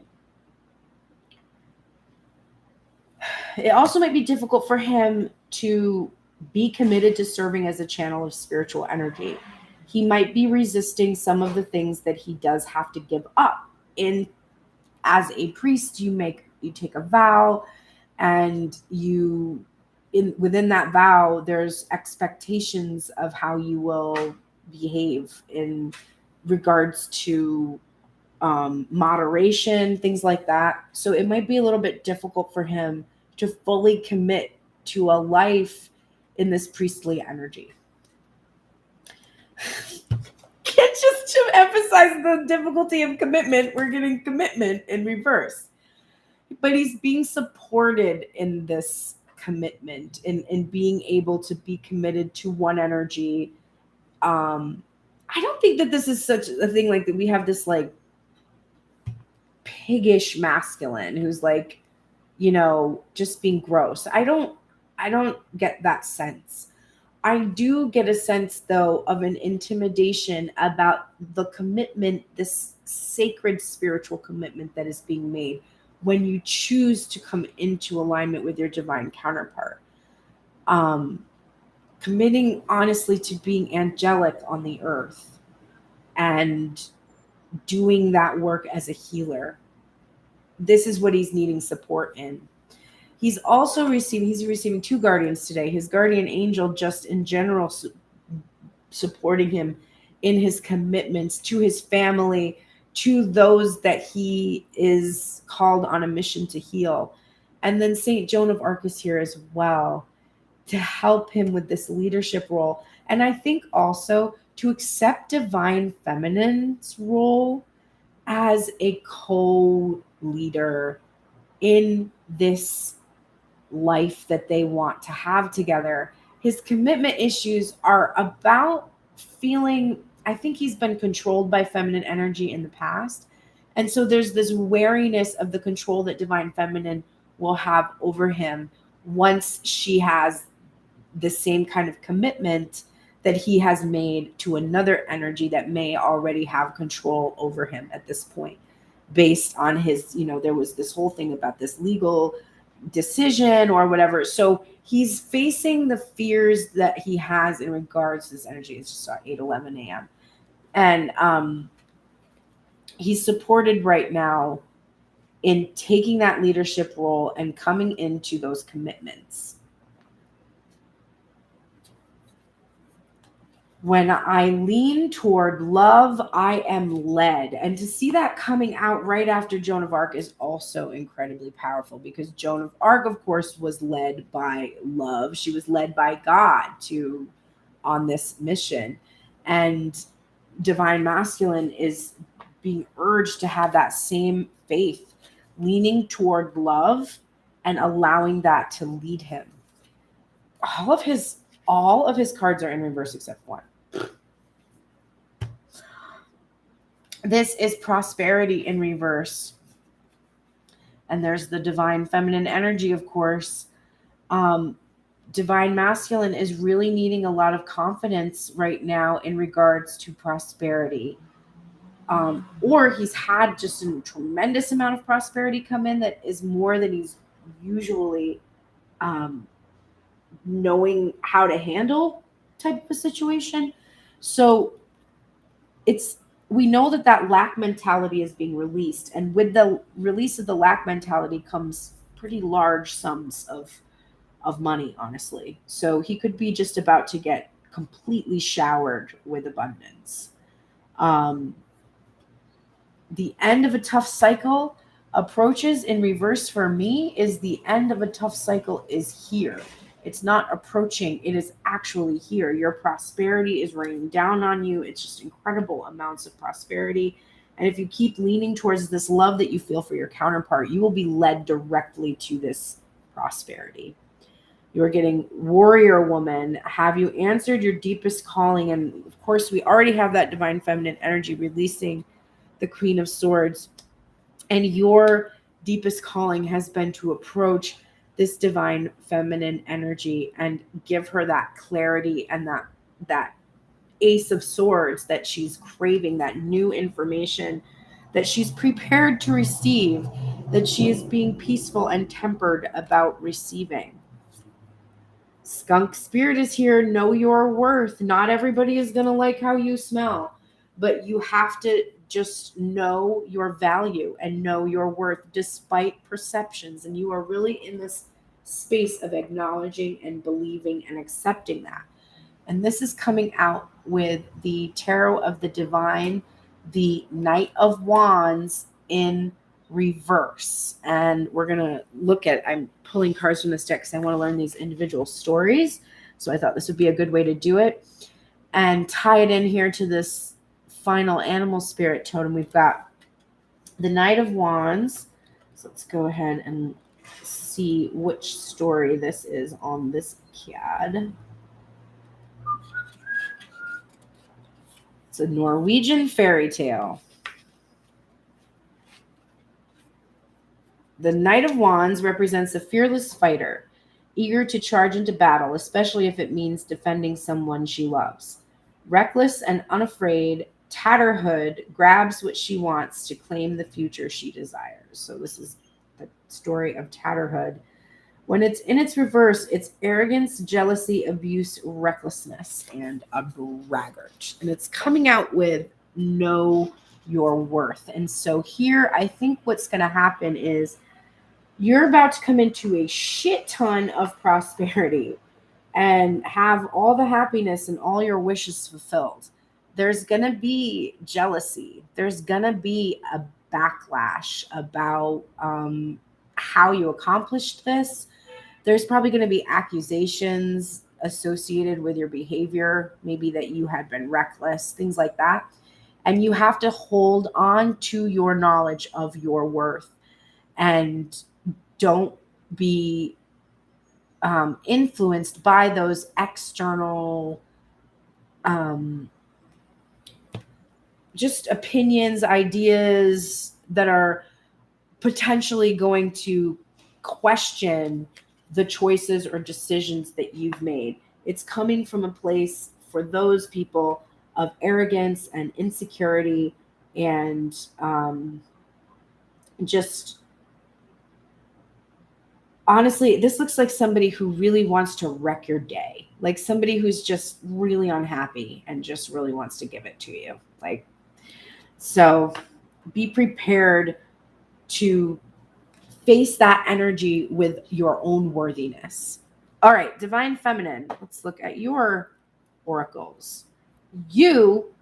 It also might be difficult for him to be committed to serving as a channel of spiritual energy. He might be resisting some of the things that he does have to give up. As a priest, you take a vow, and within that vow, there's expectations of how you will behave in regards to moderation, things like that. So it might be a little bit difficult for him to fully commit to a life in this priestly energy. Just to emphasize the difficulty of commitment, we're getting commitment in reverse. But he's being supported in this commitment, in being able to be committed to one energy. I don't think that this is such a thing like that we have this like piggish masculine who's like, just being gross. I don't get that sense. I do get a sense, though, of an intimidation about the commitment, this sacred spiritual commitment that is being made when you choose to come into alignment with your divine counterpart. Committing honestly to being angelic on the earth and doing that work as a healer. This is what he's needing support in. He's receiving 2 guardians today. His guardian angel, just in general, supporting him in his commitments to his family, to those that he is called on a mission to heal. And then Saint Joan of Arc is here as well to help him with this leadership role. And I think also to accept divine feminine's role as a co-leader in this life that they want to have together. His commitment issues are about feeling, I think he's been controlled by feminine energy in the past. And so there's this wariness of the control that divine feminine will have over him once she has the same kind of commitment that he has made to another energy that may already have control over him at this point, based on his, there was this whole thing about this legal decision or whatever. So he's facing the fears that he has in regards to this energy. It's just 8:11 a.m. And he's supported right now in taking that leadership role and coming into those commitments. When I lean toward love, I am led. And to see that coming out right after Joan of Arc is also incredibly powerful, because Joan of Arc, of course, was led by love. She was led by God on this mission. And divine masculine is being urged to have that same faith, leaning toward love and allowing that to lead him. All of his cards are in reverse except one. This is prosperity in reverse. And there's the divine feminine energy, of course. Divine masculine is really needing a lot of confidence right now in regards to prosperity. Or he's had just a tremendous amount of prosperity come in that is more than he's usually knowing how to handle type of a situation. So we know that lack mentality is being released. And with the release of the lack mentality comes pretty large sums of money, honestly. So he could be just about to get completely showered with abundance. The end of a tough cycle approaches in reverse for me is the end of a tough cycle is here. It's not approaching, it is actually here. Your prosperity is raining down on you. It's just incredible amounts of prosperity. And if you keep leaning towards this love that you feel for your counterpart, you will be led directly to this prosperity. You're getting warrior woman. Have you answered your deepest calling? And of course, we already have that divine feminine energy releasing the Queen of Swords. And your deepest calling has been to approach this divine feminine energy and give her that clarity and that Ace of Swords that she's craving, that new information that she's prepared to receive, that she is being peaceful and tempered about receiving. Skunk spirit is here. Know your worth. Not everybody is going to like how you smell, but you have to just know your value and know your worth despite perceptions. And you are really in this space of acknowledging and believing and accepting that. And this is coming out with the Tarot of the Divine, the Knight of Wands in reverse. And we're going to look at, I'm pulling cards from this deck because I want to learn these individual stories. So I thought this would be a good way to do it. And tie it in here to this final animal spirit totem. We've got the Knight of Wands. So let's go ahead and see which story this is on this CAD. It's a Norwegian fairy tale. The Knight of Wands represents a fearless fighter, eager to charge into battle, especially if it means defending someone she loves. Reckless and unafraid, Tatterhood grabs what she wants to claim the future she desires. So this is the story of Tatterhood. When it's in its reverse, it's arrogance, jealousy, abuse, recklessness, and a braggart. And it's coming out with know your worth. And so here, I think what's going to happen is you're about to come into a shit ton of prosperity and have all the happiness and all your wishes fulfilled. There's going to be jealousy. There's going to be a backlash about how you accomplished this. There's probably going to be accusations associated with your behavior, maybe that you had been reckless, things like that. And you have to hold on to your knowledge of your worth and don't be influenced by those external just opinions, ideas that are potentially going to question the choices or decisions that you've made. It's coming from a place for those people of arrogance and insecurity and just honestly, this looks like somebody who really wants to wreck your day, like somebody who's just really unhappy and just really wants to give it to you. Like, so be prepared to face that energy with your own worthiness. All right, Divine Feminine. Let's look at your oracles. You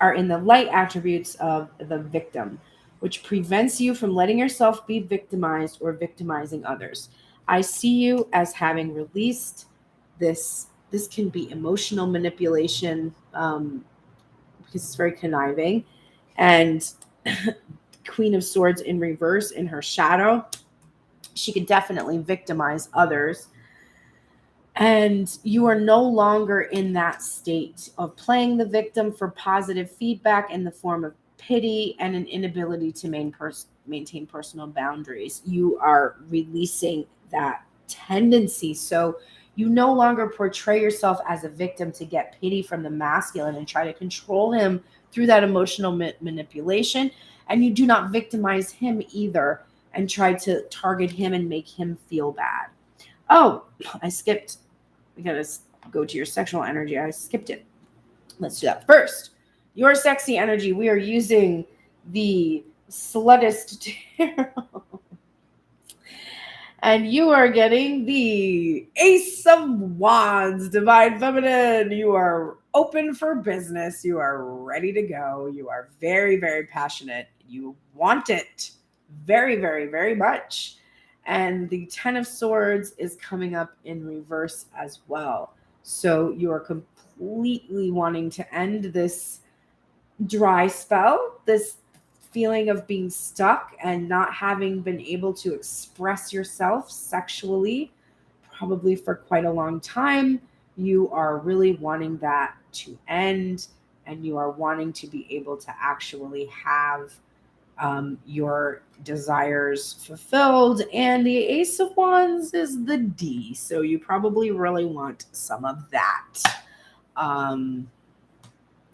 are in the light attributes of the victim, which prevents you from letting yourself be victimized or victimizing others. I see you as having released this. This can be emotional manipulation because it's very conniving. And Queen of Swords in reverse in her shadow. She could definitely victimize others. And you are no longer in that state of playing the victim for positive feedback in the form of pity and an inability to maintain personal boundaries. You are releasing that tendency. So you no longer portray yourself as a victim to get pity from the masculine and try to control him through that emotional manipulation. And you do not victimize him either and try to target him and make him feel bad. Oh, I skipped. We got to go to your sexual energy. I skipped it. Let's do that first. Your sexy energy. We are using the Sluttist Tarot. And you are getting the Ace of Wands, Divine Feminine. You are open for business. You are ready to go. You are very, very passionate. You want it very, very, very much. And the Ten of Swords is coming up in reverse as well. So you are completely wanting to end this dry spell, this feeling of being stuck and not having been able to express yourself sexually, probably for quite a long time. You are really wanting that to end, and you are wanting to be able to actually have your desires fulfilled. And the Ace of Wands is the D, so you probably really want some of that.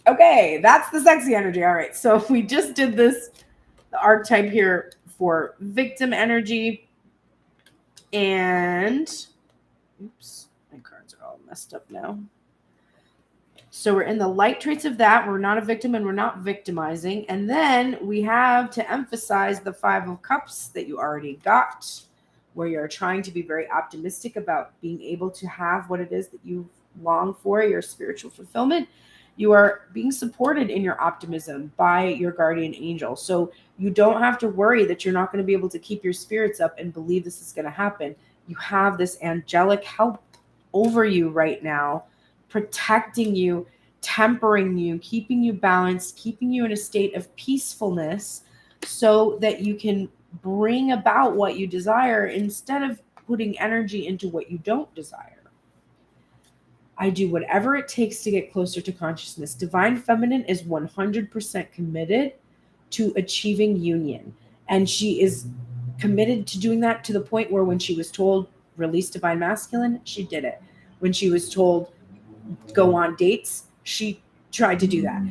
Okay, that's the sexy energy. All right, so we just did this, the archetype here for victim energy. And, oops, my cards are all messed up now. So we're in the light traits of that. We're not a victim and we're not victimizing. And then we have to emphasize the Five of Cups that you already got, where you're trying to be very optimistic about being able to have what it is that you long for, your spiritual fulfillment. You are being supported in your optimism by your guardian angel. So you don't have to worry that you're not going to be able to keep your spirits up and believe this is going to happen. You have this angelic help over you right now, protecting you, tempering you, keeping you balanced, keeping you in a state of peacefulness so that you can bring about what you desire instead of putting energy into what you don't desire. I do whatever it takes to get closer to consciousness. Divine Feminine is 100% committed to achieving union. And she is committed to doing that to the point where when she was told, release Divine Masculine, she did it. When she was told, go on dates, she tried to do that.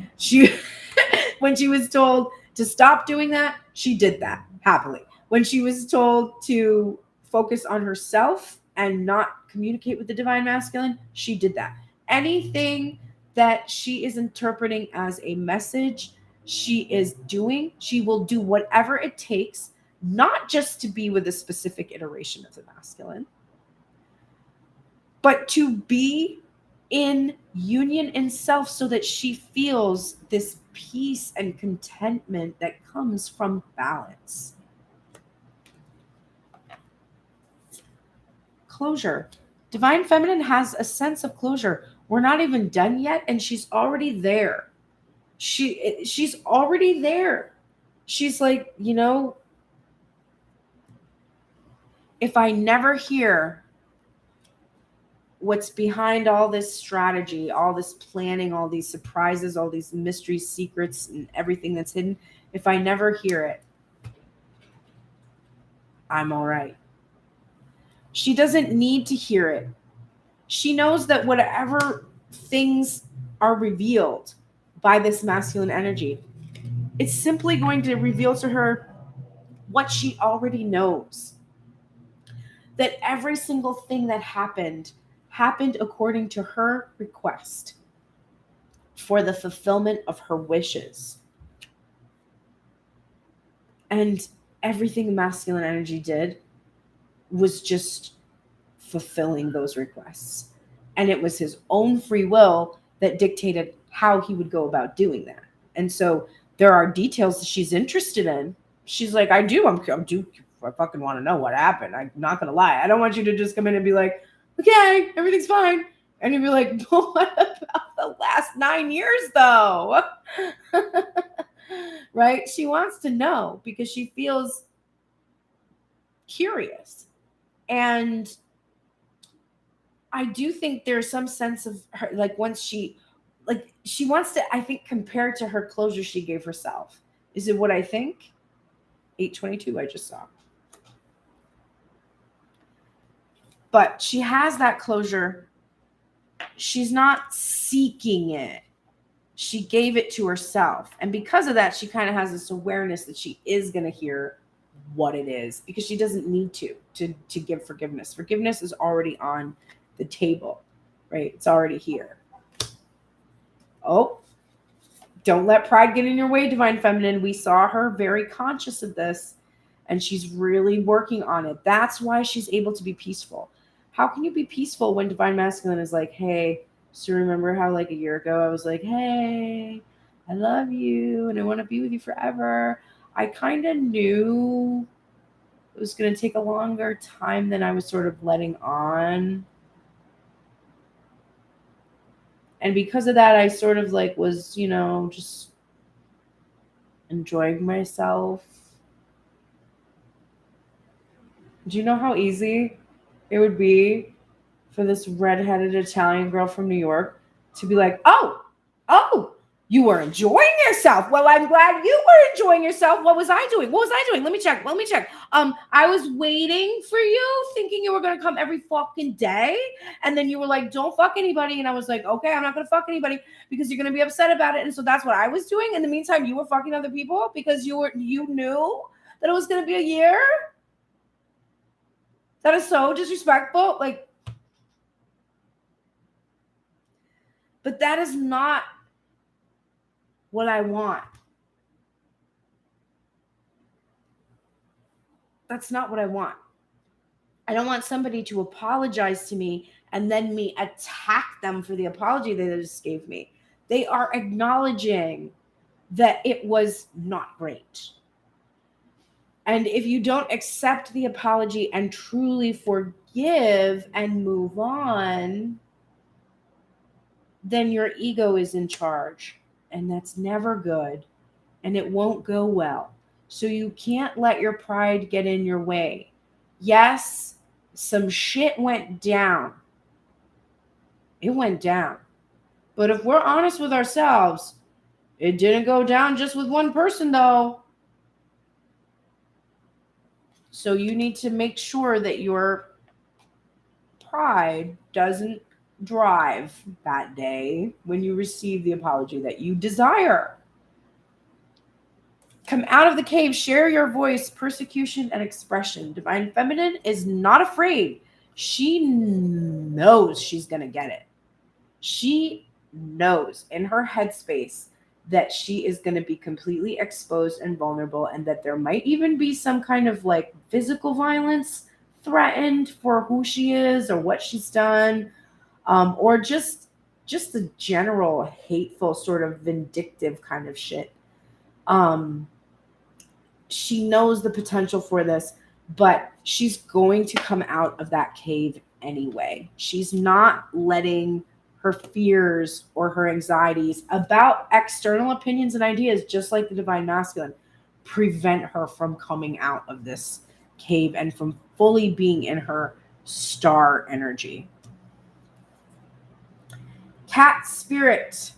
When she was told to stop doing that, she did that happily. When she was told to focus on herself and not communicate with the Divine Masculine, she did that. Anything that she is interpreting as a message, she is doing. She will do whatever it takes, not just to be with a specific iteration of the masculine, but to be in union in self so that she feels this peace and contentment that comes from balance. Closure. Divine Feminine has a sense of closure. We're not even done yet, and she's already there. She's already there. She's like, you know, if I never hear what's behind all this strategy, all this planning, all these surprises, all these mysteries, secrets, and everything that's hidden, if I never hear it, I'm all right. She doesn't need to hear it. She knows that whatever things are revealed by this masculine energy, it's simply going to reveal to her what she already knows. That every single thing that happened according to her request for the fulfillment of her wishes. And everything the masculine energy did was just fulfilling those requests. And it was his own free will that dictated how he would go about doing that. And so there are details that she's interested in. She's like, I fucking want to know what happened. I'm not going to lie. I don't want you to just come in and be like, okay, everything's fine. And you'd be like, but what about the last 9 years though? Right? She wants to know because she feels curious. And I do think there's some sense of her, like once she wants to, I think, compare to her closure she gave herself. Is it what I think? 822 I just saw. But she has that closure. She's not seeking it. She gave it to herself. And because of that, she kind of has this awareness that she is going to hear what it is because she doesn't need to give forgiveness. Forgiveness is already on the table, right? It's already here. Oh, don't let pride get in your way, Divine Feminine. We saw her very conscious of this, and she's really working on it. That's why she's able to be peaceful. How can you be peaceful when Divine Masculine is like, hey, So remember how like a year ago I was like, hey, I love you and I want to be with you forever. I kind of knew it was going to take a longer time than I was sort of letting on. And because of that, I sort of like was, just enjoying myself. Do you know how easy it would be for this redheaded Italian girl from New York to be like, oh, you were enjoying yourself. Well, I'm glad you were enjoying yourself. What was I doing? Let me check. I was waiting for you, thinking you were going to come every fucking day. And then you were like, don't fuck anybody. And I was like, okay, I'm not going to fuck anybody because you're going to be upset about it. And so that's what I was doing. In the meantime, you were fucking other people because you knew that it was going to be a year. That is so disrespectful. Like, but that is not what I want. That's not what I want. I don't want somebody to apologize to me and then me attack them for the apology they just gave me. They are acknowledging that it was not great. And if you don't accept the apology and truly forgive and move on, then your ego is in charge. And that's never good. And it won't go well. So you can't let your pride get in your way. Yes, some shit went down. It went down. But if we're honest with ourselves, it didn't go down just with one person, though. So you need to make sure that your pride doesn't drive that day when you receive the apology that you desire. Come out of the cave, share your voice, persecution, and expression. Divine Feminine is not afraid. She knows she's going to get it. She knows in her headspace that she is going to be completely exposed and vulnerable, and that there might even be some kind of like physical violence threatened for who she is or what she's done, or just the general hateful sort of vindictive kind of shit. She knows the potential for this, but she's going to come out of that cave anyway. She's not letting her fears or her anxieties about external opinions and ideas, just like the Divine Masculine, prevent her from coming out of this cave and from fully being in her star energy. Cat Spirit,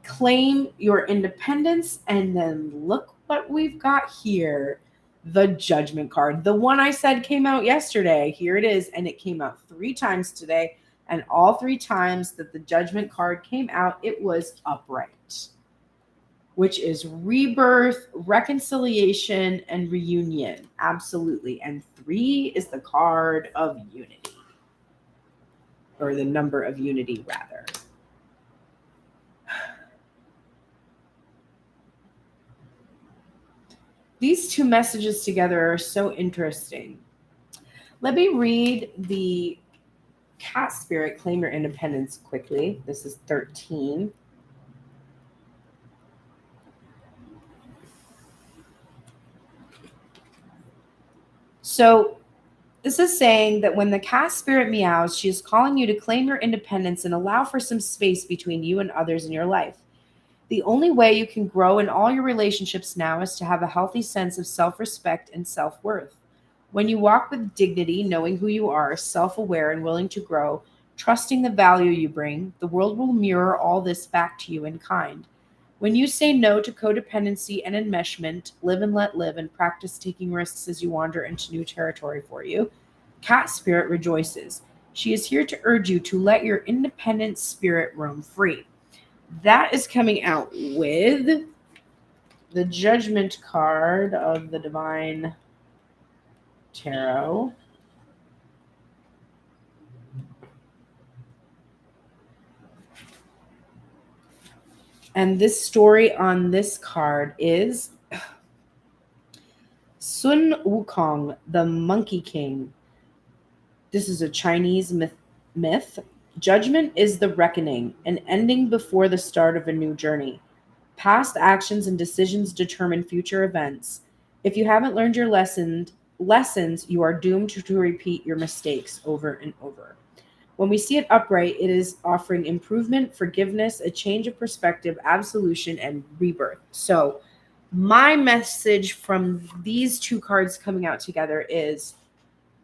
claim your independence, and then look what we've got here. The Judgment card. The one I said came out yesterday. Here it is, and it came out 3 times today. And all 3 times that the Judgment card came out, it was upright, which is rebirth, reconciliation, and reunion. Absolutely. And 3 is the card of unity, or the number of unity, rather. These 2 messages together are so interesting. Let me read the Cat Spirit, claim your independence, quickly. This is 13. So this is saying that when the Cat Spirit meows, she is calling you to claim your independence and allow for some space between you and others in your life. The only way you can grow in all your relationships now is to have a healthy sense of self-respect and self-worth. When you walk with dignity, knowing who you are, self-aware and willing to grow, trusting the value you bring, the world will mirror all this back to you in kind. When you say no to codependency and enmeshment, live and let live, and practice taking risks as you wander into new territory for you, Cat Spirit rejoices. She is here to urge you to let your independent spirit roam free. That is coming out with the Judgment card of the Divine Tarot. And this story on this card is Sun Wukong, the Monkey King. This is a Chinese myth. Judgment is the reckoning, an ending before the start of a new journey. Past actions and decisions determine future events. If you haven't learned your lessons, you are doomed to repeat your mistakes over and over. When we see it upright, it is offering improvement, forgiveness, a change of perspective, absolution, and rebirth. So, my message from these two cards coming out together is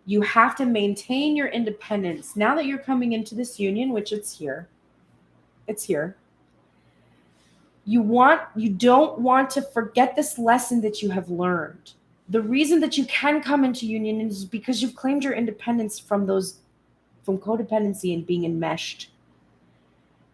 you have to maintain your independence. Now that you're coming into this union, which it's here, you don't want to forget this lesson that you have learned. The reason that you can come into union is because you've claimed your independence from codependency and being enmeshed.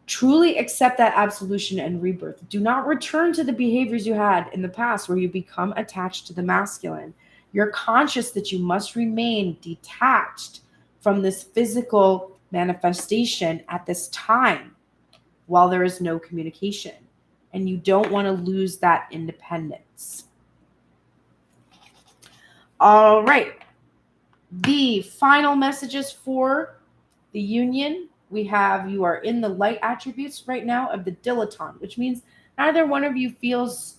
Truly accept that absolution and rebirth. Do not return to the behaviors you had in the past where you become attached to the masculine. You're conscious that you must remain detached from this physical manifestation at this time while there is no communication. And you don't want to lose that independence. All right. The final messages for the union. We have you are in the light attributes right now of the dilettante, which means neither one of you feels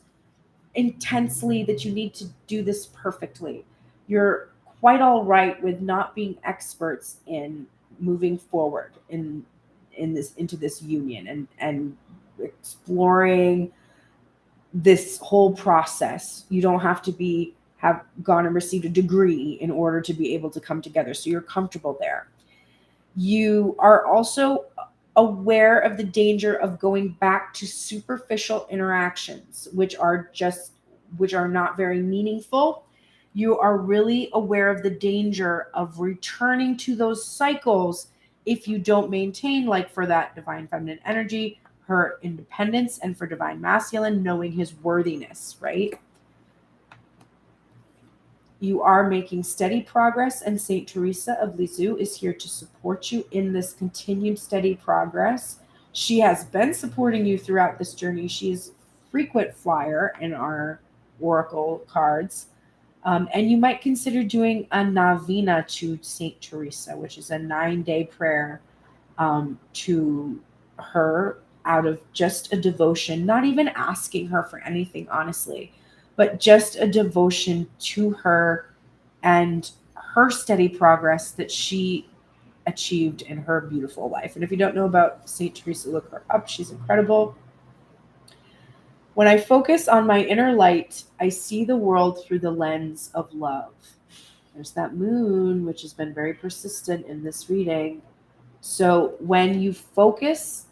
intensely that you need to do this perfectly. You're quite all right with not being experts in moving forward in this into this union and exploring this whole process. You don't have to have gone and received a degree in order to be able to come together. So you're comfortable there. You are also aware of the danger of going back to superficial interactions, which are not very meaningful. You are really aware of the danger of returning to those cycles if you don't maintain, like for that divine feminine energy, her independence, and for divine masculine, knowing his worthiness, right? You are making steady progress, and Saint Teresa of Lisieux is here to support you in this continued steady progress. She has been supporting you throughout this journey. She is a frequent flyer in our oracle cards. And you might consider doing a novena to Saint Teresa, which is a 9-day prayer to her out of just a devotion, not even asking her for anything, honestly, but just a devotion to her and her steady progress that she achieved in her beautiful life. And if you don't know about Saint Teresa, look her up. She's incredible. When I focus on my inner light, I see the world through the lens of love. There's that moon, which has been very persistent in this reading. So when you focus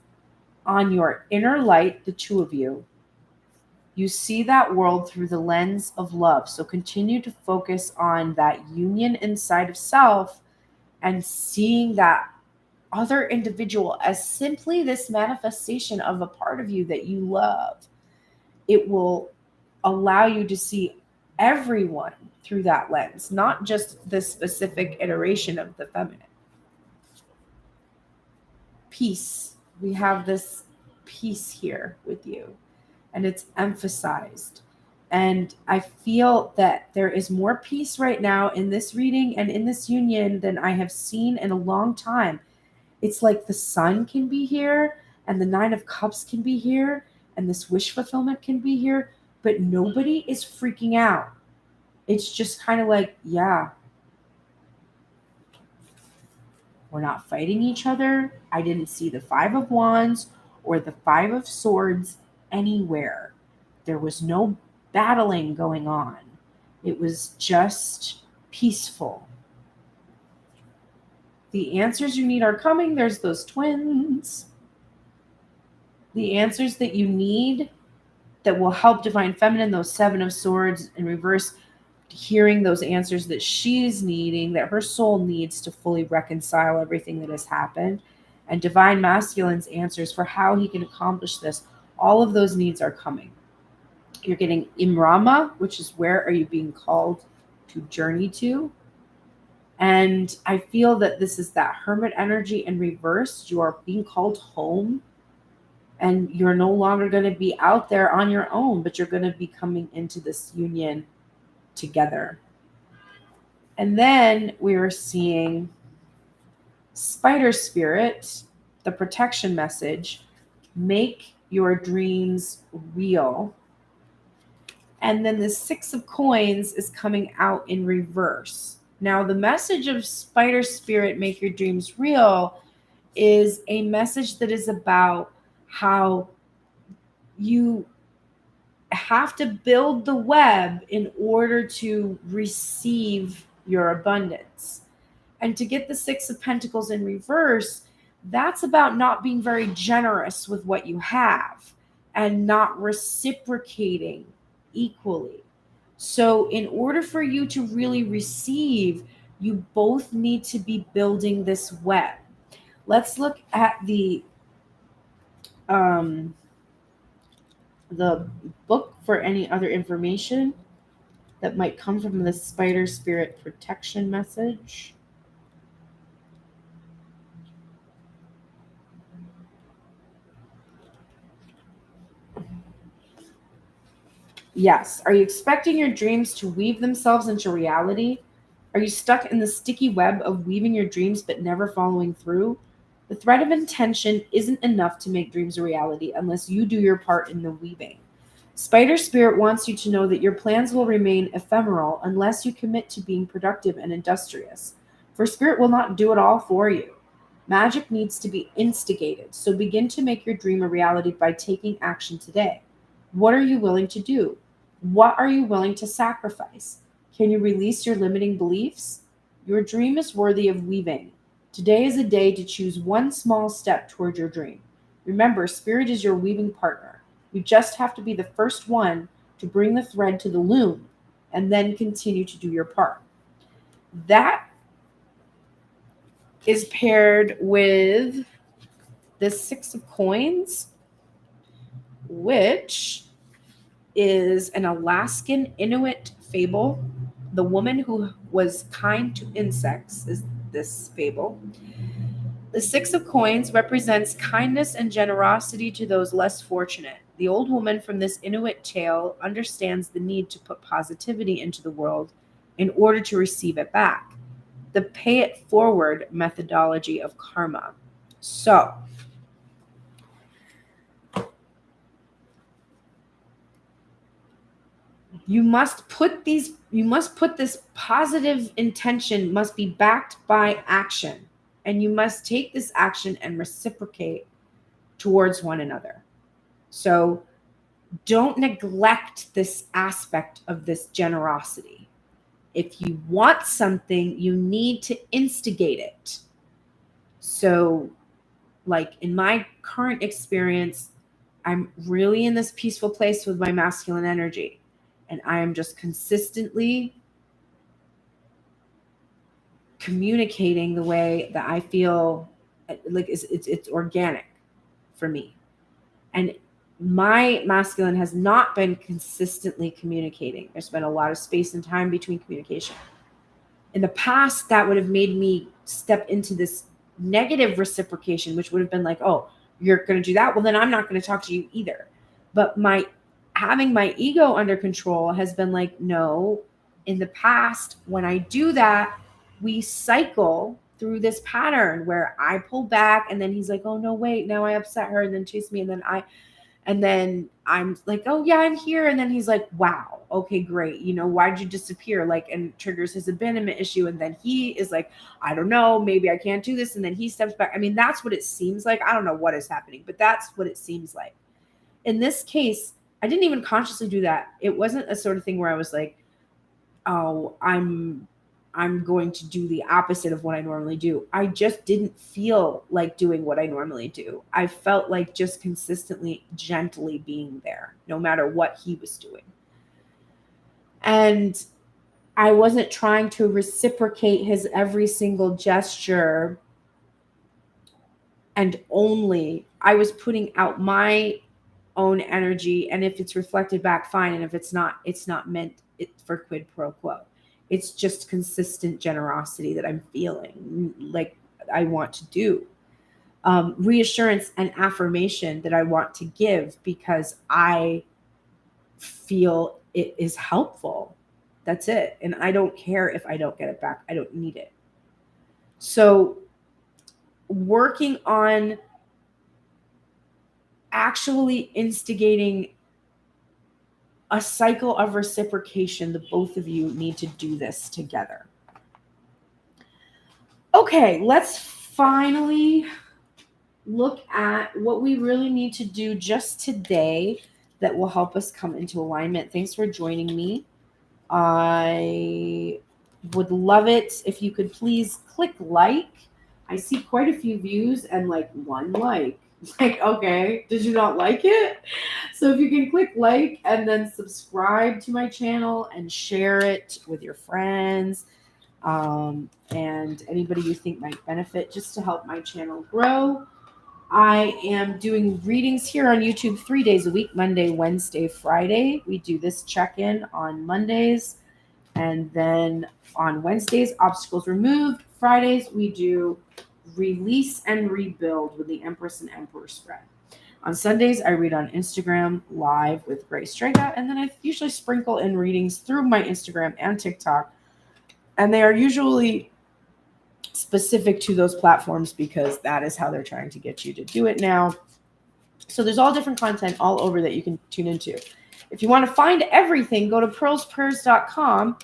on your inner light, the two of you, you see that world through the lens of love. So continue to focus on that union inside of self and seeing that other individual as simply this manifestation of a part of you that you love. It will allow you to see everyone through that lens, not just the specific iteration of the feminine. Peace. We have this peace here with you, and it's emphasized. And I feel that there is more peace right now in this reading and in this union than I have seen in a long time. It's like the sun can be here, and the 9 of Cups can be here, and this wish fulfillment can be here, but nobody is freaking out. It's just kind of like, yeah, we're not fighting each other. I didn't see the 5 of Wands or the 5 of Swords anywhere. There was no battling going on. It was just peaceful. The answers you need are coming. There's those twins. The answers that you need that will help Divine Feminine, those 7 of Swords in reverse, hearing those answers that she's needing, that her soul needs to fully reconcile everything that has happened, and Divine Masculine's answers for how he can accomplish this. All of those needs are coming. You're getting Imrama, which is where are you being called to journey to? And I feel that this is that Hermit energy in reverse. You are being called home, and you're no longer going to be out there on your own, but you're going to be coming into this union together. And then we are seeing Spider Spirit the protection message, make your dreams real. And then the Six of Coins is coming out in reverse. Now, the message of Spider Spirit, make your dreams real, is a message that is about how you have to build the web in order to receive your abundance. And to get the Six of Pentacles in reverse, that's about not being very generous with what you have and not reciprocating equally. So in order for you to really receive, you both need to be building this web. Let's look at the book for any other information that might come from the Spider Spirit protection message. Yes. Are you expecting your dreams to weave themselves into reality? Are you stuck in the sticky web of weaving your dreams but never following through? The thread of intention isn't enough to make dreams a reality unless you do your part in the weaving. Spider Spirit wants you to know that your plans will remain ephemeral unless you commit to being productive and industrious. For Spirit will not do it all for you. Magic needs to be instigated, so begin to make your dream a reality by taking action today. What are you willing to do? What are you willing to sacrifice? Can you release your limiting beliefs? Your dream is worthy of weaving. Today is a day to choose one small step toward your dream. Remember, Spirit is your weaving partner. You just have to be the first one to bring the thread to the loom and then continue to do your part. That is paired with the Six of Coins, which is an Alaskan Inuit fable. The woman who was kind to insects is this fable. The Six of Coins represents kindness and generosity to those less fortunate. The old woman from this Inuit tale understands the need to put positivity into the world in order to receive it back. The pay it forward methodology of karma. So, you must put this positive intention must be backed by action, and you must take this action and reciprocate towards one another. So don't neglect this aspect of this generosity. If you want something, you need to instigate it. So, like in my current experience, I'm really in this peaceful place with my masculine energy. And I am just consistently communicating the way that I feel like it's organic for me. And my masculine has not been consistently communicating. There's been a lot of space and time between communication. In the past, that would have made me step into this negative reciprocation, which would have been like, oh, you're going to do that? Well, then I'm not going to talk to you either. But having my ego under control has been like, no, in the past, when I do that, we cycle through this pattern where I pull back and then he's like, oh no, wait, now I upset her and then chase me. And then I'm like, oh yeah, I'm here. And then he's like, wow, okay, great. Why'd you disappear? Like, and triggers his abandonment issue. And then he is like, I don't know, maybe I can't do this. And then he steps back. I mean, that's what it seems like. I don't know what is happening, but that's what it seems like. In this case, I didn't even consciously do that. It wasn't a sort of thing where I was like, oh, I'm going to do the opposite of what I normally do. I just didn't feel like doing what I normally do. I felt like just consistently, gently being there, no matter what he was doing. And I wasn't trying to reciprocate his every single gesture. And only I was putting out my own energy, and if it's reflected back, fine, and if it's not meant for quid pro quo. It's just consistent generosity that I'm feeling like I want to do. Reassurance and affirmation that I want to give because I feel it is helpful. That's it. And I don't care if I don't get it back. I don't need it. So working on actually instigating a cycle of reciprocation. The both of you need to do this together. Okay, let's finally look at what we really need to do just today that will help us come into alignment. Thanks for joining me. I would love it if you could please click like. I see quite a few views and like one like. Like, okay, did you not like it? So if you can click like and then subscribe to my channel and share it with your friends and anybody you think might benefit, just to help my channel grow. I am doing readings here on YouTube 3 days a week, Monday, Wednesday, Friday. We do this check-in on Mondays. And then on Wednesdays, obstacles removed. Fridays, we do release and rebuild with the Empress and Emperor spread. On Sundays, I read on Instagram live with Grace Strega. And then I usually sprinkle in readings through my Instagram and TikTok. And they are usually specific to those platforms because that is how they're trying to get you to do it now. So there's all different content all over that you can tune into. If you want to find everything, go to pearlsprayers.com,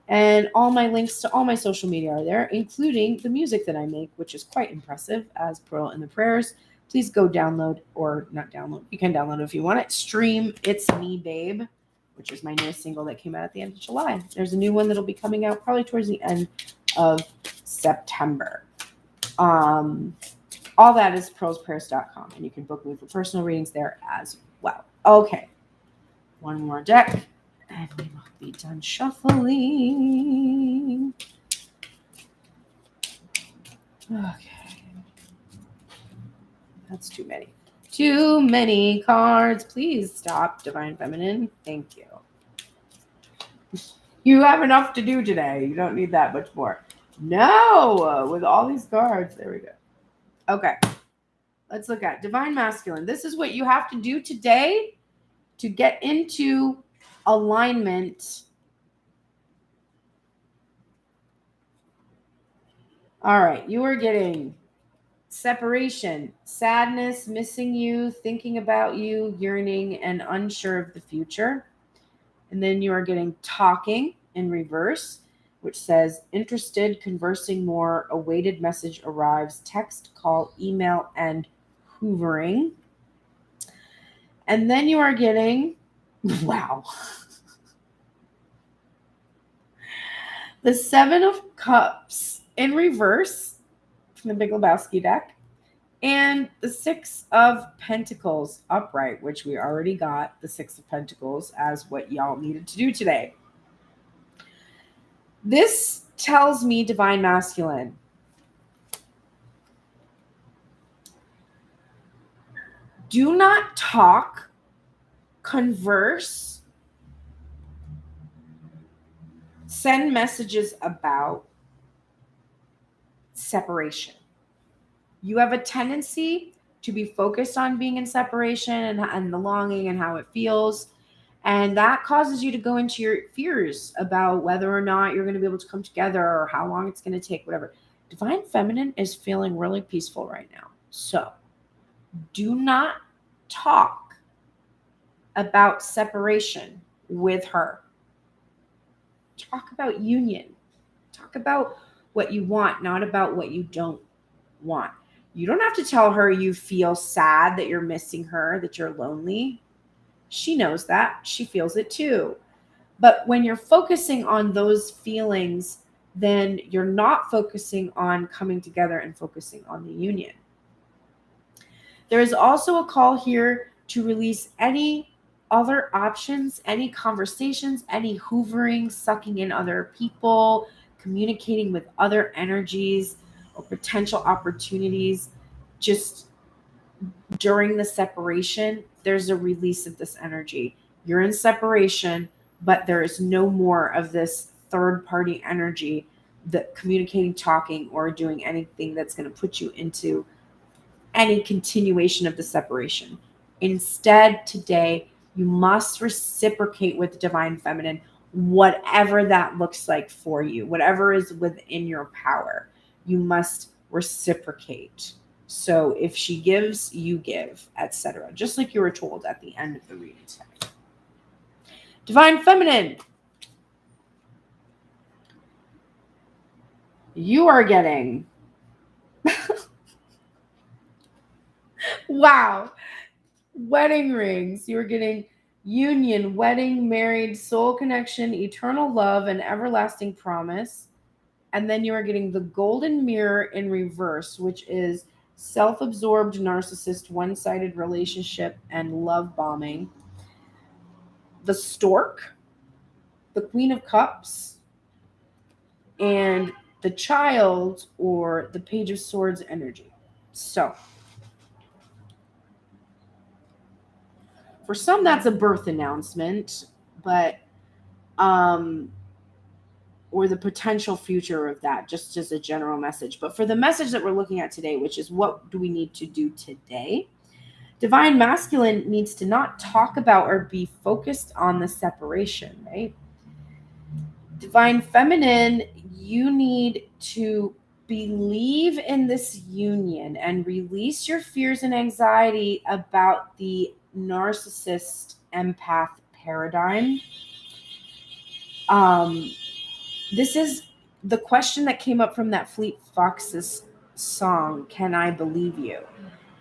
and all my links to all my social media are there, including the music that I make, which is quite impressive as Pearl in the Prayers. Please go download, or not download, you can download it if you want it. Stream It's Me Babe, which is my newest single that came out at the end of July. There's a new one that'll be coming out probably towards the end of September. All that is pearlsprayers.com, and you can book me for personal readings there as well. Okay, one more deck, and we will be done shuffling. Okay, that's too many. Too many cards. Please stop, Divine Feminine. Thank you. You have enough to do today. You don't need that much more. No, with all these cards. There we go. Okay, let's look at Divine Masculine. This is what you have to do today to get into alignment. All right, you are getting separation, sadness, missing you, thinking about you, yearning, and unsure of the future. And then you are getting talking in reverse, which says interested, conversing more, awaited message arrives, text, call, email, and hoovering. And then you are getting, wow, the Seven of Cups in reverse from the Big Lebowski deck, and the Six of Pentacles upright, which we already got the Six of Pentacles as what y'all needed to do today. This tells me, Divine Masculine, do not talk, converse, send messages about separation. You have a tendency to be focused on being in separation and the longing and how it feels. And that causes you to go into your fears about whether or not you're going to be able to come together or how long it's going to take, whatever. Divine Feminine is feeling really peaceful right now. So do not talk about separation with her. Talk about union. Talk about what you want, not about what you don't want. You don't have to tell her you feel sad that you're missing her, that you're lonely. She knows that. She feels it too. But when you're focusing on those feelings, then you're not focusing on coming together and focusing on the union. There is also a call here to release any other options, any conversations, any hoovering, sucking in other people, communicating with other energies or potential opportunities. Just during the separation, there's a release of this energy. You're in separation, but there is no more of this third party energy that communicating, talking, or doing anything that's going to put you into any continuation of the separation. Instead, today, you must reciprocate with Divine Feminine, whatever that looks like for you, whatever is within your power. You must reciprocate. So if she gives, you give, etc. Just like you were told at the end of the reading today. Divine Feminine. You are getting... wow. Wedding rings. You're getting union, wedding, married, soul connection, eternal love, and everlasting promise. And then you are getting the golden mirror in reverse, which is self-absorbed narcissist, one-sided relationship, and love bombing. The stork, the Queen of Cups, and the child, or the Page of Swords energy. So for some, that's a birth announcement, but or the potential future of that, just as a general message. But for the message that we're looking at today, which is what do we need to do today? Divine Masculine needs to not talk about or be focused on the separation, right? Divine Feminine, you need to believe in this union and release your fears and anxiety about the narcissist empath paradigm. This is the question that came up from that Fleet Foxes song, Can I Believe You?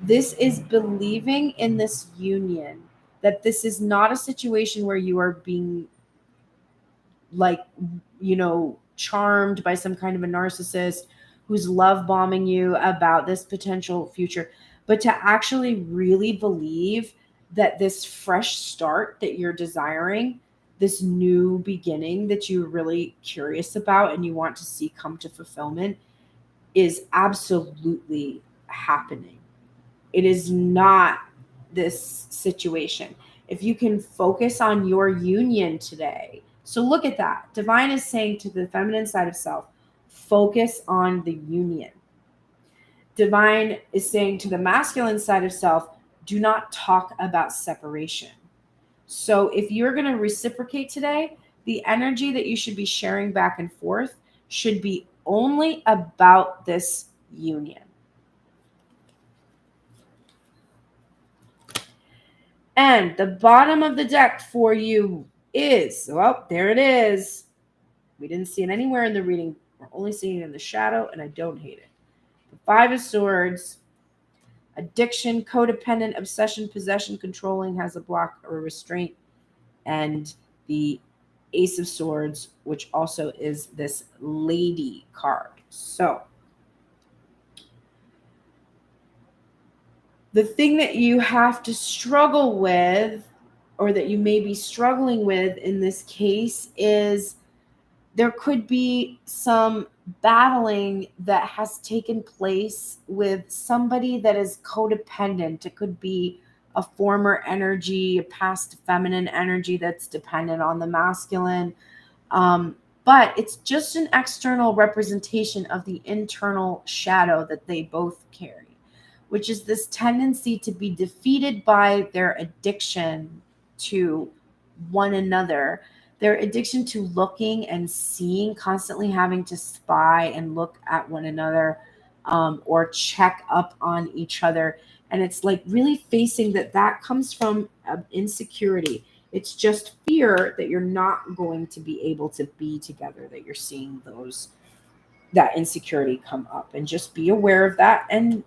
This is believing in this union, that this is not a situation where you are being charmed by some kind of a narcissist who's love bombing you about this potential future, but to actually really believe that this fresh start that you're desiring, this new beginning that you're really curious about and you want to see come to fulfillment, is absolutely happening. It is not this situation. If you can focus on your union today. So look at that. Divine is saying to the feminine side of self, focus on the union. Divine is saying to the masculine side of self, do not talk about separation. So if you're going to reciprocate today, the energy that you should be sharing back and forth should be only about this union. And the bottom of the deck for you is, well, there it is. We didn't see it anywhere in the reading. We're only seeing it in the shadow, and I don't hate it. The Five of Swords, addiction, codependent, obsession, possession, controlling, has a block or a restraint, and the Ace of Swords, which also is this lady card. So the thing that you have to struggle with, or that you may be struggling with in this case, is there could be some battling that has taken place with somebody that is codependent. It could be a former energy, a past feminine energy that's dependent on the masculine. But it's just an external representation of the internal shadow that they both carry, which is this tendency to be defeated by their addiction to one another, their addiction to looking and seeing, constantly having to spy and look at one another, or check up on each other. And it's like really facing that comes from insecurity. It's just fear that you're not going to be able to be together, that you're seeing that insecurity come up, and just be aware of that and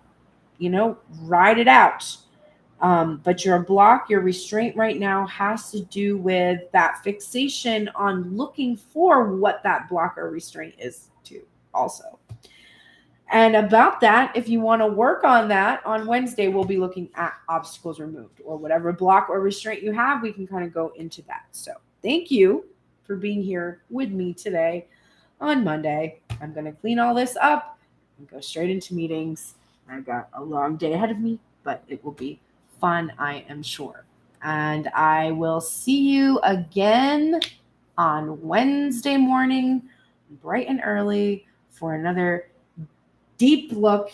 ride it out. But your block, your restraint right now has to do with that fixation on looking for what that block or restraint is too, also. And about that, if you want to work on that, on Wednesday, we'll be looking at obstacles removed, or whatever block or restraint you have, we can kind of go into that. So thank you for being here with me today on Monday. I'm going to clean all this up and go straight into meetings. I've got a long day ahead of me, but it will be fun, I am sure. And I will see you again on Wednesday morning, bright and early, for another deep look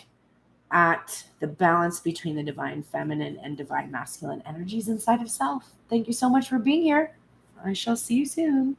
at the balance between the divine feminine and divine masculine energies inside of self. Thank you so much for being here. I shall see you soon.